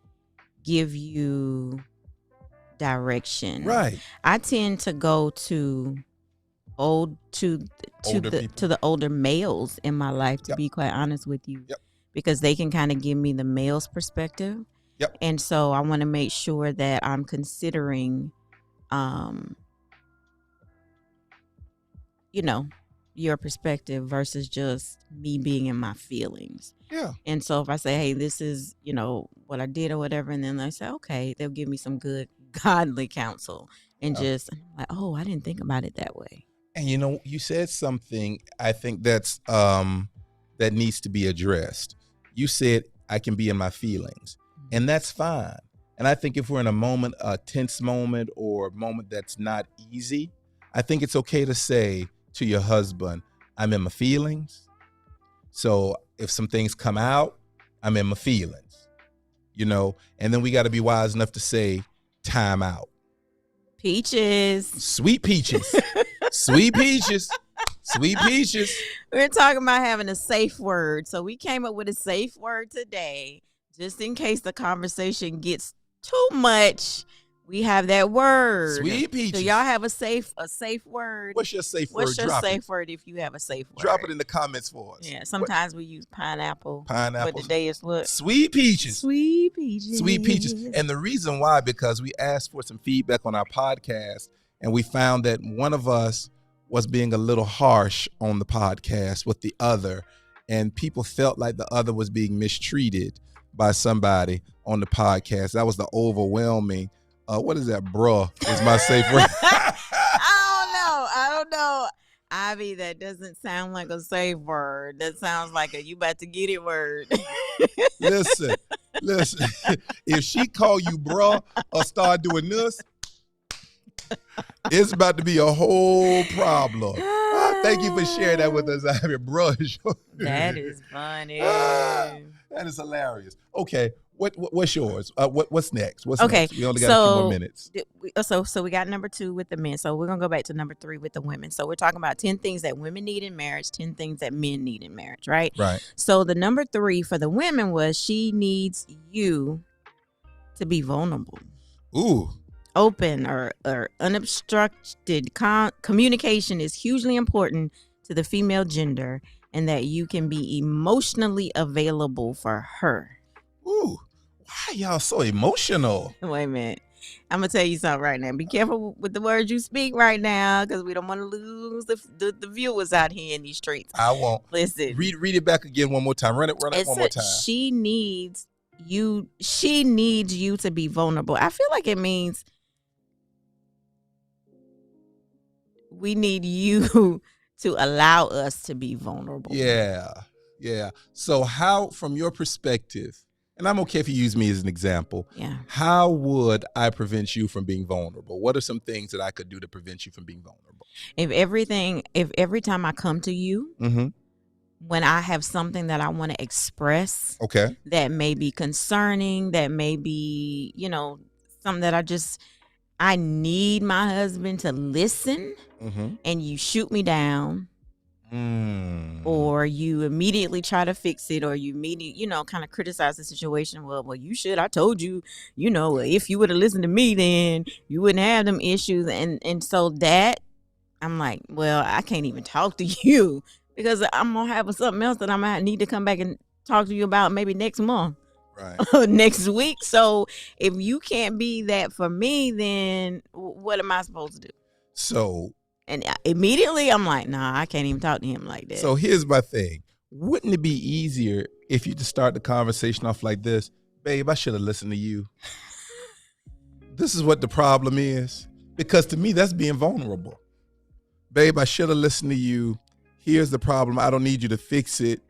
give you direction. Right. I tend to go to the older males in my life, to be quite honest with you, because they can kind of give me the male's perspective. Yep. And so I want to make sure that I'm considering, your perspective versus just me being in my feelings. Yeah. And so if I say, hey, this is, what I did or whatever, and then they say, okay, they'll give me some good godly counsel and just like, oh, I didn't think about it that way. And you said something I think that's that needs to be addressed. You said I can be in my feelings, and that's fine. And I think if we're in a tense moment or a moment that's not easy, I think it's okay to say to your husband, I'm in my feelings. So if some things come out, I'm in my feelings, and then we got to be wise enough to say time out. Peaches. Sweet peaches. Sweet peaches. Sweet peaches. We're talking about having a safe word. So we came up with a safe word today, just in case the conversation gets too much. We have that word. Sweet peaches. So y'all have a safe word. What's your safe word? What's your safe word if you have a safe word? Drop it in the comments for us. Yeah, sometimes we use pineapple. Pineapple. But today is what? Sweet peaches. Sweet peaches. Sweet peaches. And the reason why, because we asked for some feedback on our podcast, and we found that one of us was being a little harsh on the podcast with the other, and people felt like the other was being mistreated by somebody on the podcast. That was the overwhelming. What is that, bruh? Is my safe word. I don't know. Ivy, that doesn't sound like a safe word. That sounds like a you about to get it word. Listen. If she call you bruh or start doing this, it's about to be a whole problem. Thank you for sharing that with us, Ivy. Bruh. That is funny. That is hilarious. Okay. What's yours? What's next? What's Okay, next? We only got a few more minutes. So we got number 2 with the men. So we're gonna go back to number 3 with the women. So we're talking about 10 things that women need in marriage, 10 things that men need in marriage, right? Right. So the number 3 for the women was she needs you to be vulnerable. Ooh. Open or unobstructed communication is hugely important to the female gender, and that you can be emotionally available for her. Ooh. Why y'all so emotional? Wait a minute. I'm going to tell you something right now. Be careful with the words you speak right now, because we don't want to lose the viewers out here in these streets. I won't. Listen. Read it back again one more time. Run it one more time. She needs you to be vulnerable. I feel like it means we need you to allow us to be vulnerable. Yeah. So how, from your perspective, and I'm okay if you use me as an example. Yeah. How would I prevent you from being vulnerable? What are some things that I could do to prevent you from being vulnerable? If every time I come to you, when I have something that I want to express, okay, that may be concerning, that may be, something that I need my husband to listen, and you shoot me down. Or you immediately try to fix it, or you immediately, kind of criticize the situation. Well, you should. I told you, if you would have listened to me, then you wouldn't have them issues. And so that I'm like, well, I can't even talk to you because I'm going to have something else that I'm going to need to come back and talk to you about maybe next month. Right. Next week. So if you can't be that for me, then what am I supposed to do? So. And immediately I'm like, nah, I can't even talk to him like that. So here's my thing. Wouldn't it be easier if you just start the conversation off like this? Babe, I should have listened to you. This is what the problem is. Because to me, that's being vulnerable. Babe, I should have listened to you. Here's the problem. I don't need you to fix it.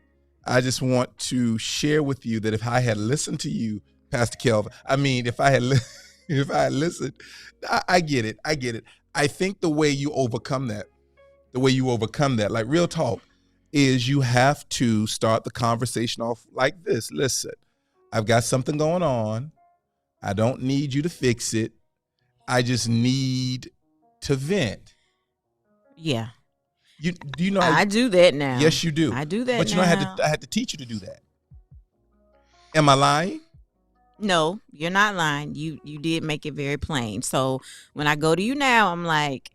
I just want to share with you that if I had listened to you, Pastor Kelvin, if I had listened, I get it. I think the way you overcome that, like real talk, is you have to start the conversation off like this. Listen, I've got something going on. I don't need you to fix it. I just need to vent. Yeah. Do you know? I do that now. Yes, you do. I do that but now. I had to teach you to do that. Am I lying? No, you're not lying. You did make it very plain. So when I go to you now, I'm like,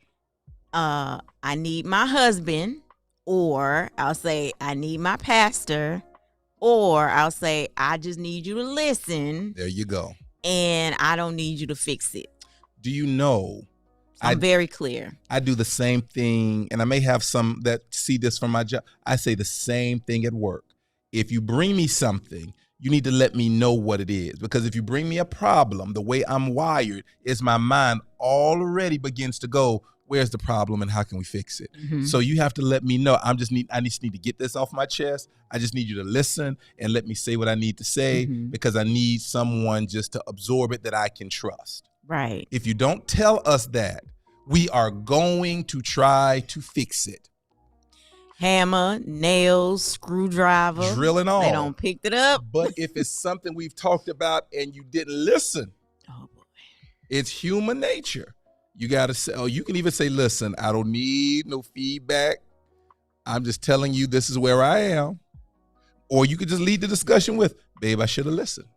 I need my husband, or I'll say I need my pastor, or I'll say I just need you to listen. There you go. And I don't need you to fix it. Do you know? I'm very clear. I do the same thing, and I may have some that see this from my job. I say the same thing at work. If you bring me something, you need to let me know what it is. Because if you bring me a problem, the way I'm wired is my mind already begins to go, where's the problem and how can we fix it? So you have to let me know. I just need to get this off my chest. I just need you to listen and let me say what I need to say, because I need someone just to absorb it that I can trust. Right. If you don't tell us that, we are going to try to fix it. Hammer, nails, screwdriver. Drill and all. They don't pick it up. But if it's something we've talked about and you didn't listen, oh boy, it's human nature. You got to say, you can even say, listen, I don't need no feedback. I'm just telling you this is where I am. Or you could just lead the discussion with, babe, I should have listened.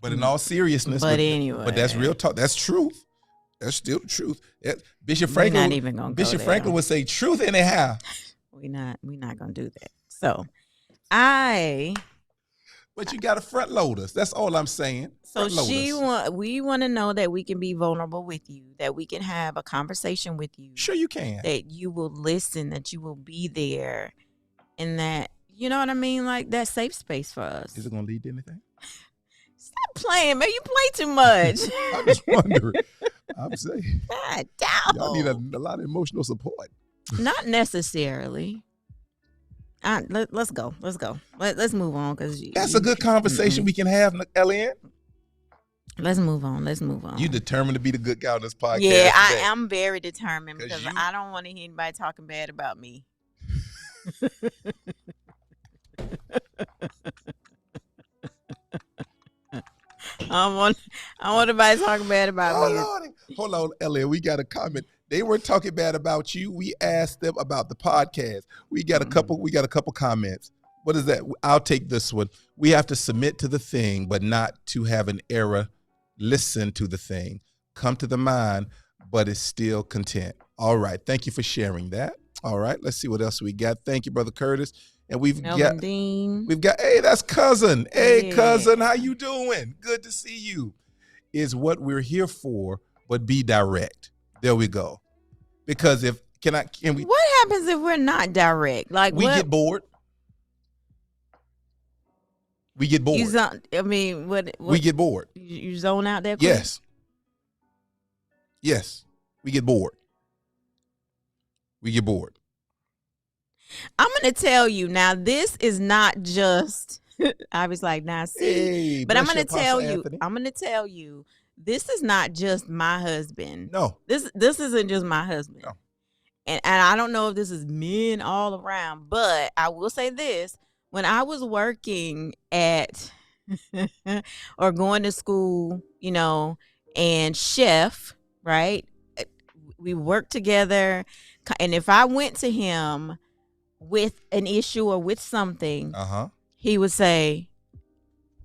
But in all seriousness, anyway, but that's real talk. That's truth. That's still the truth. Bishop Franklin, not even gonna Bishop go Franklin there. would say truth anyhow. We're not gonna do that. So but you gotta front load us. That's all I'm saying. So we want to know that we can be vulnerable with you, that we can have a conversation with you. Sure you can. That you will listen, that you will be there, and that, you know what I mean? Like that safe space for us. Is it gonna lead to anything? Stop playing, man. You play too much. I'm just wondering. I'm saying. God, Y'all need a lot of emotional support. Not necessarily. Let's go. Let's move on because that's a good conversation we can have, Elian. Let's move on. You determined to be the good guy on this podcast. Yeah, I today. am very determined because I don't want to hear anybody talking bad about me. I want everybody talking bad about me. Hold on, Elliot. We got a comment. They weren't talking bad about you. We asked them about the podcast. We got a couple comments. What is that? I'll take this one. We have to submit to the thing, but not to have an error. Listen to the thing. Come to the mind, but it's still content. All right. Thank you for sharing that. All right. Let's see what else we got. Thank you, Brother Curtis. And we've got, hey, that's cousin. Hey, cousin, how you doing? Good to see you. Is what we're here for, but be direct. There we go. Because can we? What happens if we're not direct? Like we get bored. We get bored. What? We get bored. You zone out there? Yes. Yes. We get bored. We get bored. I'm going to tell you now, this is not just, I was like, now see, hey, but I'm going to tell you, this is not just my husband. No. This isn't just my husband. No. And I don't know if this is men all around, but I will say this. When I was working at or going to school, and chef, right? We worked together. And if I went to him with an issue or with something, he would say,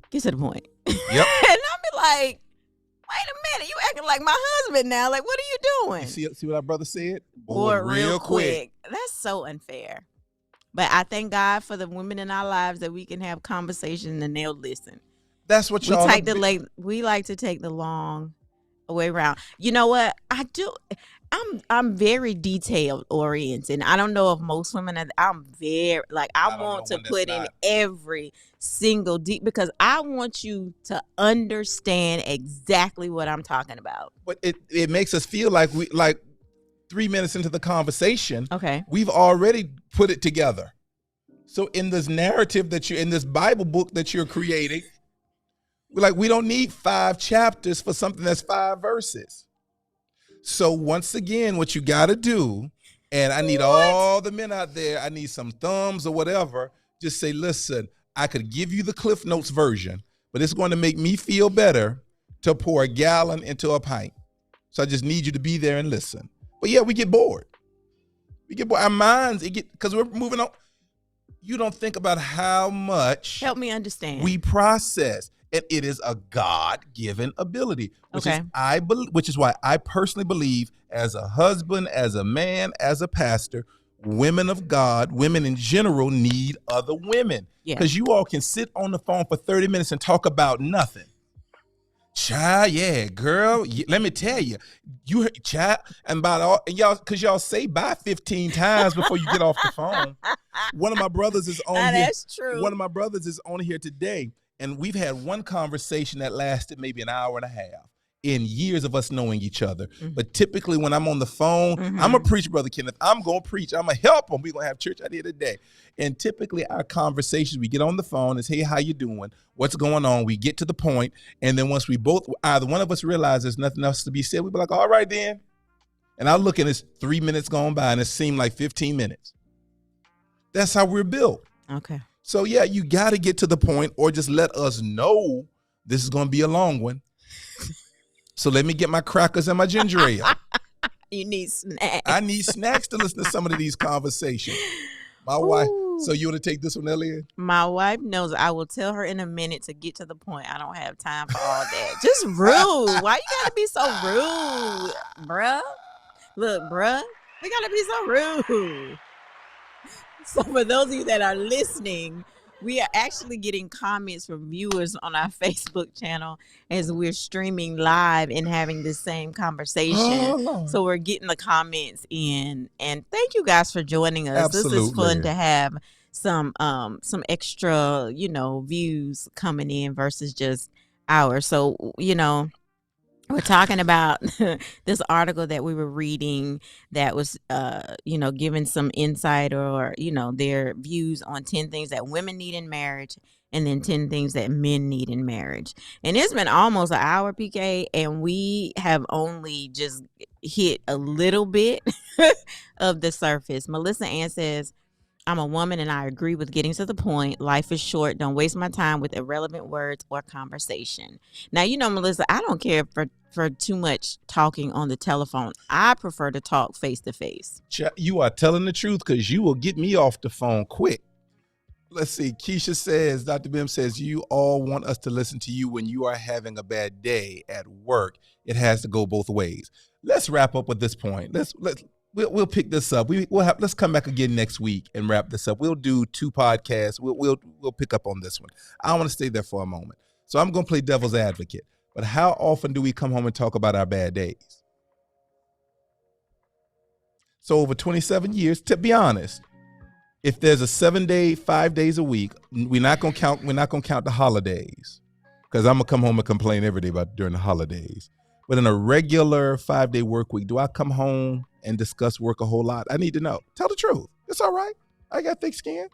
get to the point. Yep. And I'd be like, wait a minute, you acting like my husband now. Like, what are you doing? You see what our brother said? Bored real quick. That's so unfair. But I thank God for the women in our lives that we can have conversation and they'll listen. That's what y'all we like to take the long way around. You know what? I do. I'm very detail oriented. I don't know if most women are. I'm very I want to put in every single because I want you to understand exactly what I'm talking about. But it makes us feel like 3 minutes into the conversation, okay, we've already put it together. So in this narrative that you're in this Bible book that you're creating, we don't need 5 chapters for something that's 5 verses. So once again, what you got to do, and I need all the men out there, I need some thumbs or whatever, just say, listen, I could give you the Cliff Notes version, but it's going to make me feel better to pour a gallon into a pint. So I just need you to be there and listen. But yeah, we get bored. Our minds, because we're moving on. You don't think about how much. Help me understand. We process. And it is a God-given ability, which is why I personally believe, as a husband, as a man, as a pastor, women of God, women in general need other women. Because you all can sit on the phone for 30 minutes and talk about nothing. Child, yeah, girl, let me tell you, child, and about all, and y'all, because y'all say bye 15 times before you get off the phone. One of my brothers is on here. That's true. One of my brothers is on here today. And we've had one conversation that lasted maybe an hour and a half in years of us knowing each other. Mm-hmm. But typically when I'm on the phone, I'm a preach, Brother Kenneth. I'm going to preach. I'm going to help them. We're going to have church out here today. And typically our conversations, we get on the phone and say, hey, how you doing? What's going on? We get to the point. And then once we both, either one of us realize there's nothing else to be said, we be like, all right, then. And I look and it's 3 minutes gone by and it seemed like 15 minutes. That's how we're built. Okay. So, yeah, you got to get to the point or just let us know this is going to be a long one. So let me get my crackers and my ginger ale. You need snacks. I need snacks to listen to some of these conversations. My wife. So you want to take this one, Elliot? My wife knows I will tell her in a minute to get to the point. I don't have time for all that. Just rude. Why you got to be so rude, bruh? Look, bruh, we got to be so rude. So for those of you that are listening, we are actually getting comments from viewers on our Facebook channel as we're streaming live and having the same conversation. So we're getting the comments in, and thank you guys for joining us. Absolutely. This is fun to have some extra, views coming in versus just ours. So, We're talking about this article that we were reading that was, giving some insight or, their views on 10 things that women need in marriage and then 10 things that men need in marriage. And it's been almost an hour, PK, and we have only just hit a little bit of the surface. Melissa Ann says, I'm a woman and I agree with getting to the point. Life is short. Don't waste my time with irrelevant words or conversation. Now, Melissa, I don't care for too much talking on the telephone. I prefer to talk face to face. You are telling the truth because you will get me off the phone quick. Let's see. Keisha says, Dr. Bim says, you all want us to listen to you when you are having a bad day at work. It has to go both ways. Let's wrap up with this point. We'll pick this up. Let's come back again next week and wrap this up. We'll do 2 podcasts. We'll pick up on this one. I want to stay there for a moment. So I'm going to play devil's advocate. But how often do we come home and talk about our bad days? So over 27 years, to be honest, if there's a 7-day, 5 days a week, we're not going to count the holidays, because I'm going to come home and complain every day about during the holidays. But in a regular 5-day work week, do I come home and discuss work a whole lot? I need to know. Tell the truth. It's all right. I got thick skin.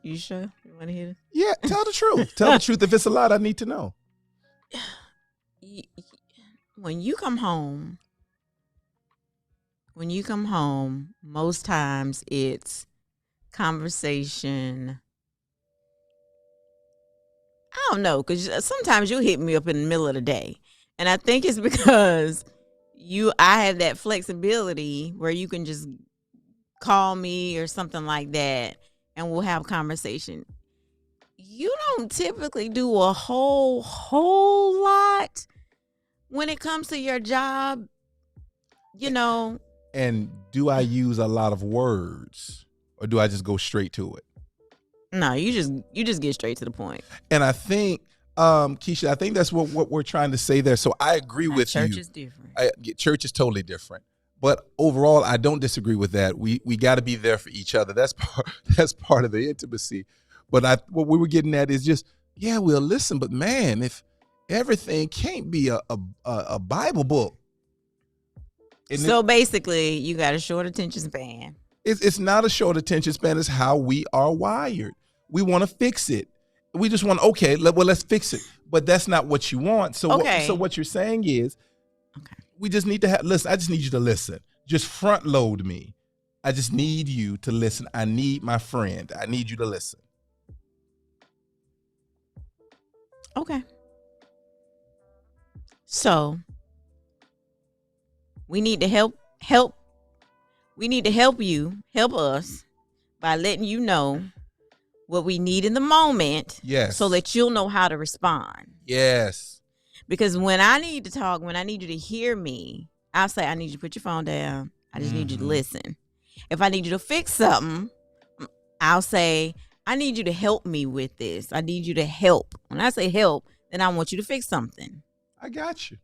You sure? You want to hear it? Yeah, tell the truth. Tell the truth. If it's a lot, I need to know. When you come home, most times it's conversation. I don't know, because sometimes you'll hit me up in the middle of the day. And I think it's because I have that flexibility where you can just call me or something like that and we'll have conversation. You don't typically do a whole lot when it comes to your job, And do I use a lot of words, or do I just go straight to it? No, you just get straight to the point. And I think, Keisha, I think that's what we're trying to say there. So I agree with you. Church is different. Church is totally different. But overall, I don't disagree with that. We got to be there for each other. That's part of the intimacy. But what we were getting at is just, yeah, we'll listen. But man, if everything can't be a Bible book. So basically, you got a short attention span. It's not a short attention span. It's how we are wired. We want to fix it. We just want, let's fix it. But that's not what you want. So what you're saying is, we just need to listen. I just need you to listen. Just front load me. I just need you to listen. I need my friend. I need you to listen. Okay. So we need to help. We need to help us by letting you know what we need in the moment. Yes. So that you'll know how to respond. Yes. Because when I need to talk, when I need you to hear me, I'll say, I need you to put your phone down. I just need you to listen. If I need you to fix something, I'll say, I need you to help me with this. I need you to help. When I say help, then I want you to fix something. I got you.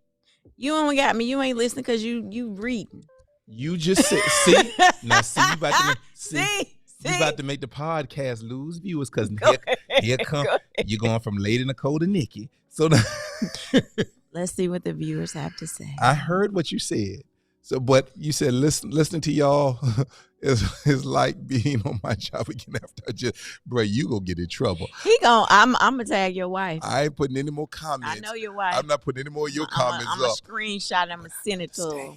You only got me. You ain't listening because you reading. You just said, see? Now, see, you about to make the podcast lose viewers because here come, you're going from Lady Nicole to Nikki. So let's see what the viewers have to say. I heard what you said. So, but you said listening to y'all is like being on my job again after bro, you gonna get in trouble. I'm gonna tag your wife. I ain't putting any more comments. I know your wife. I'm not putting any more of your comments I'm up. a screenshot. I'm gonna send it to her. I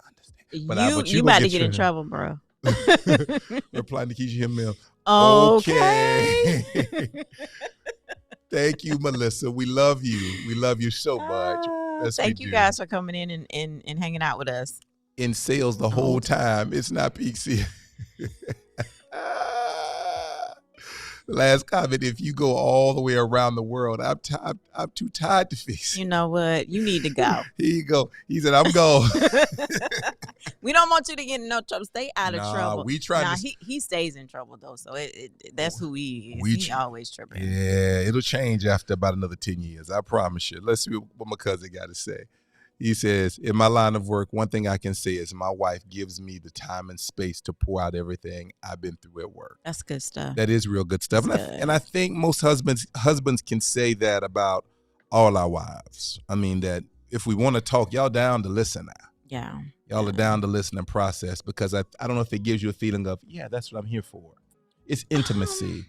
understand. You about to get in trouble, bro. Replying to Keisha Himmel. Okay. Thank you, Melissa. We love you. We love you so much. Thank you guys for coming in and hanging out with us. In sales the whole time. It's not peak season. Last comment, if you go all the way around the world, I'm too tired to fix it. You know what? You need to go. Here you go. He said, I'm going. We don't want you to get in no trouble. Stay out of trouble. He stays in trouble, though. So that's who he is. He always tripping. Yeah, it'll change after about another 10 years. I promise you. Let's see what my cousin got to say. He says, in my line of work, one thing I can say is my wife gives me the time and space to pour out everything I've been through at work. That's good stuff. That is real good stuff. That's And I think most husbands can say that about all our wives. I mean, that if we want to talk, y'all down to listen now. Yeah. Y'all are down to listen and process, because I don't know if it gives you a feeling of, yeah, that's what I'm here for. It's intimacy.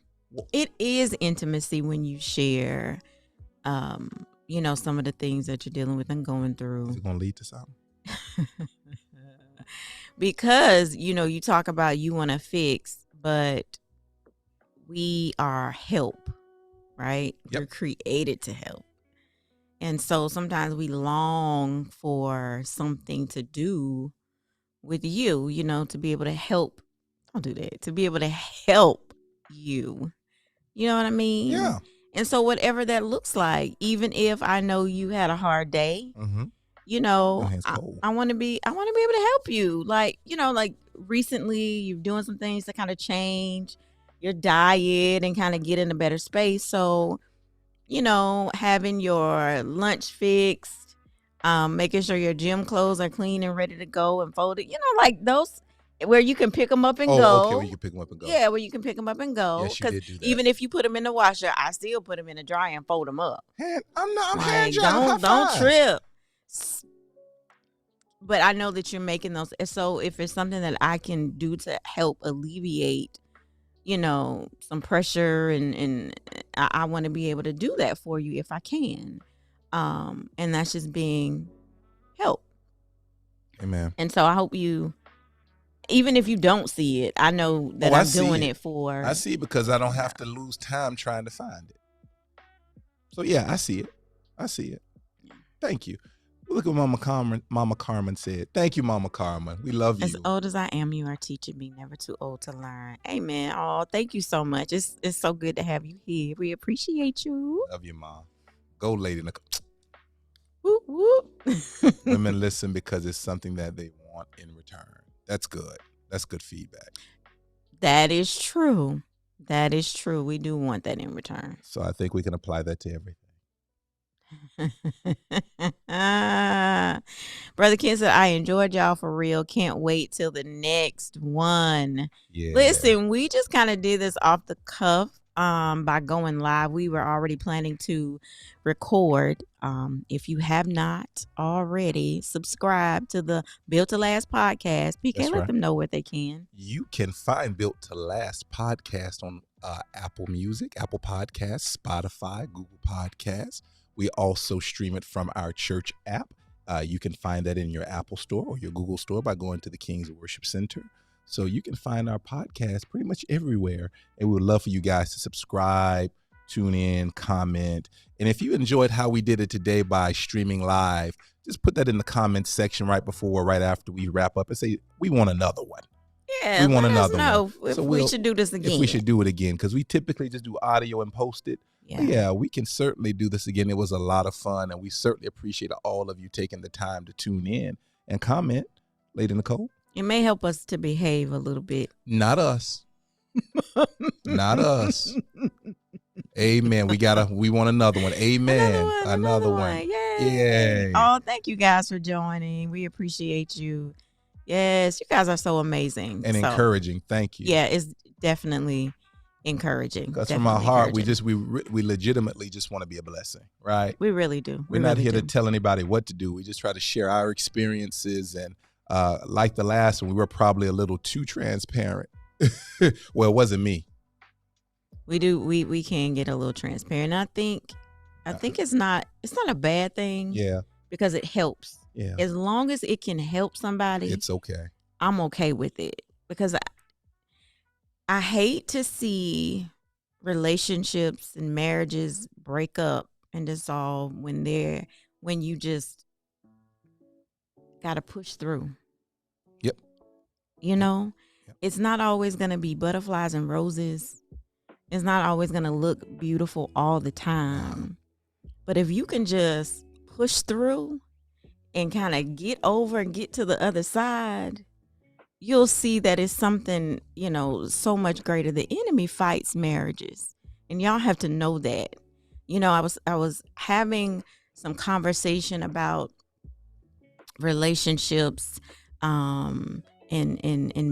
It is intimacy when you share, some of the things that you're dealing with and going through. Is it going to lead to something? Because, you talk about you want to fix, but we are help, right? Yep. We're created to help. And so sometimes we long for something to do with you, to be able to help. Don't do that. To be able to help you. You know what I mean? Yeah. And so whatever that looks like, even if I know you had a hard day, Mm-hmm. I want to be able to help you. Like recently you're doing some things to kind of change your diet and kind of get in a better space. So, having your lunch fixed, making sure your gym clothes are clean and ready to go and folded, like those where you can pick them up and go. Okay, where you can pick them up and go. Yeah, where you can pick them up and go. Yes, you did do that. Even if you put them in the washer, I still put them in the dryer and fold them up. I'm hand drying. Don't trip. But I know that you're making those. So if it's something that I can do to help alleviate, some pressure, and I want to be able to do that for you if I can. And that's just being help. Amen. And so I hope you, even if you don't see it, I know that I'm doing it for. I see it because I don't have to lose time trying to find it. So yeah, I see it. Thank you. Look at what Mama Carmen said. Thank you, Mama Carmen. We love you. As old as I am, you are teaching me, never too old to learn. Amen. Oh, thank you so much. It's so good to have you here. We appreciate you. Love you, Mom. Go, Lady Nicole. Whoop, whoop. Women listen because it's something that they want in return. That's good. That's good feedback. That is true. That is true. We do want that in return. So I think we can apply that to everything. Brother Ken said, I enjoyed y'all for real. Can't wait till the next one. Yeah. Listen, we just kind of did this off the cuff by going live. We were already planning to record. If you have not already, subscribe to the Built to Last podcast. PK, That's let right. them know where they can. You can find Built to Last podcast on Apple Music, Apple Podcasts, Spotify, Google Podcasts. We also stream it from our church app. You can find that in your Apple store or your Google store by going to the King's Worship Center. So you can find our podcast pretty much everywhere. And we would love for you guys to subscribe, tune in, comment. And if you enjoyed how we did it today by streaming live, just put that in the comments section right after we wrap up and say, we want another one. Yeah, we want let us another know one. if So we should do this again. If we should do it again, because we typically just do audio and post it. Yeah, we can certainly do this again. It was a lot of fun, and we certainly appreciate all of you taking the time to tune in and comment. Lady Nicole? It may help us to behave a little bit. Not us. Not us. Amen. We want another one. Amen. Another one. Yay. Oh, thank you guys for joining. We appreciate you. Yes, you guys are so amazing. And encouraging. Thank you. Yeah, it's definitely encouraging. Because from our heart, we legitimately just want to be a blessing, right? We really do. We're not here to tell anybody what to do. We just try to share our experiences. And like the last one, we were probably a little too transparent. Well, it wasn't me. We do. We can get a little transparent. I think it's not a bad thing. Yeah. Because it helps. Yeah. As long as it can help somebody, it's okay. I'm okay with it. Because I hate to see relationships and marriages break up and dissolve when you just gotta push through. Yep. Yep. It's not always gonna be butterflies and roses. It's not always gonna look beautiful all the time. But if you can just push through and kind of get over and get to the other side, you'll see that it's something, so much greater. The enemy fights marriages, and y'all have to know that. I was having some conversation about relationships, in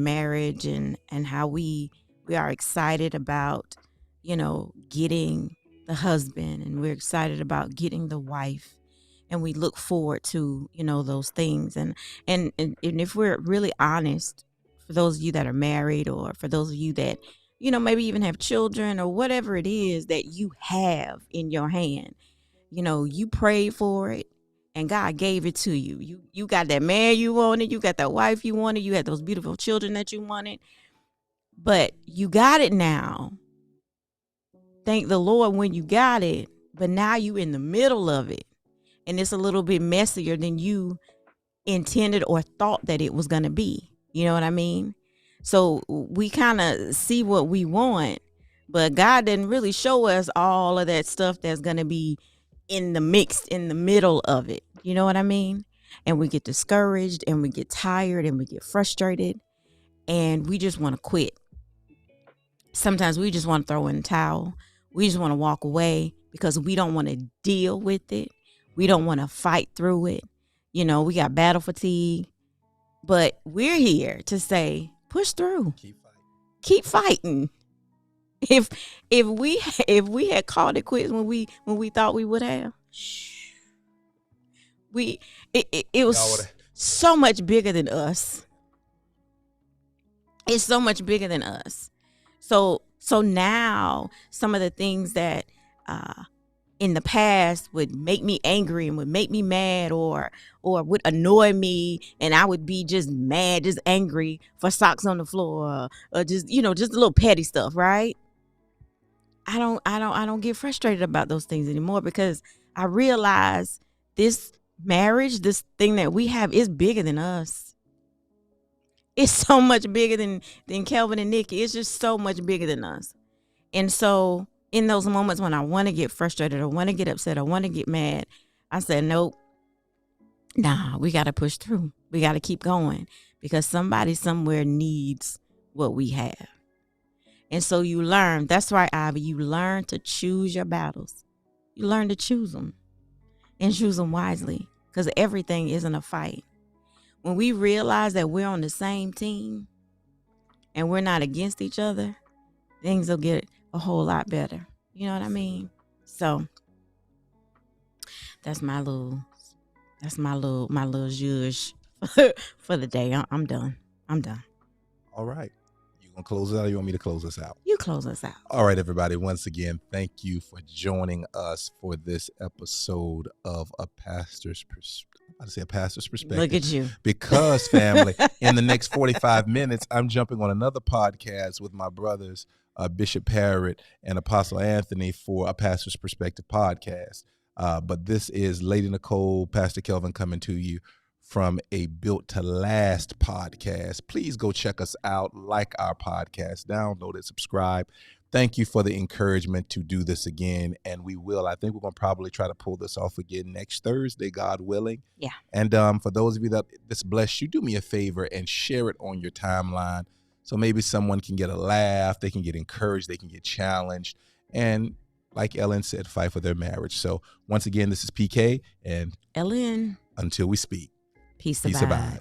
marriage, and how we are excited about, getting the husband, and we're excited about getting the wife, and we look forward to, those things. And if we're really honest, for those of you that are married, or for those of you that, maybe even have children, or whatever it is that you have in your hand, you prayed for it and God gave it to you. You got that man you wanted, you got that wife you wanted, you had those beautiful children that you wanted, but you got it now. Thank the Lord when you got it, but now you in the middle of it, and it's a little bit messier than you intended or thought that it was going to be. You know what I mean? So we kind of see what we want, but God didn't really show us all of that stuff that's going to be in the mix, in the middle of it. You know what I mean? And we get discouraged, and we get tired, and we get frustrated, and we just want to quit. Sometimes we just want to throw in the towel. We just want to walk away because we don't want to deal with it. We don't want to fight through it. We got battle fatigue, but we're here to say, push through. Keep fighting. If we had called it quits when we thought we would have, it was so much bigger than us. It's so much bigger than us. So now some of the things that in the past would make me angry and would make me mad, or would annoy me, and I would be just mad, just angry for socks on the floor, or just just a little petty stuff, right? I don't get frustrated about those things anymore, because I realize this marriage, this thing that we have, is bigger than us. It's so much bigger than Kelvin and Nikki. It's just so much bigger than us. And so in those moments when I want to get frustrated, or want to get upset, or want to get mad, I said, nope, we got to push through. We got to keep going, because somebody somewhere needs what we have. And so you learn, that's right, Ivy, you learn to choose your battles. You learn to choose them, and choose them wisely, because everything isn't a fight. When we realize that we're on the same team and we're not against each other, things will get a whole lot better. You know what I mean? So that's my little zhuzh for the day. I'm done. All right. You gonna close it out, or you want me to close us out? You close us out. All right, everybody. Once again, thank you for joining us for this episode of A Pastor's Perspective. Look at you. Because, family, in the next 45 minutes, I'm jumping on another podcast with my brothers, Bishop Parrott and Apostle Anthony, for A Pastor's Perspective podcast. But this is Lady Nicole, Pastor Kelvin, coming to you from a Built to Last podcast. Please go check us out, like our podcast, download it, subscribe. Thank you for the encouragement to do this again, and we will. I think we're going to probably try to pull this off again next Thursday, God willing. Yeah. And for those of you that this blessed you, do me a favor and share it on your timeline, so maybe someone can get a laugh, they can get encouraged, they can get challenged, and like Ellen said, fight for their marriage. So once again, this is PK, and Ellen. until we speak, Peace abide.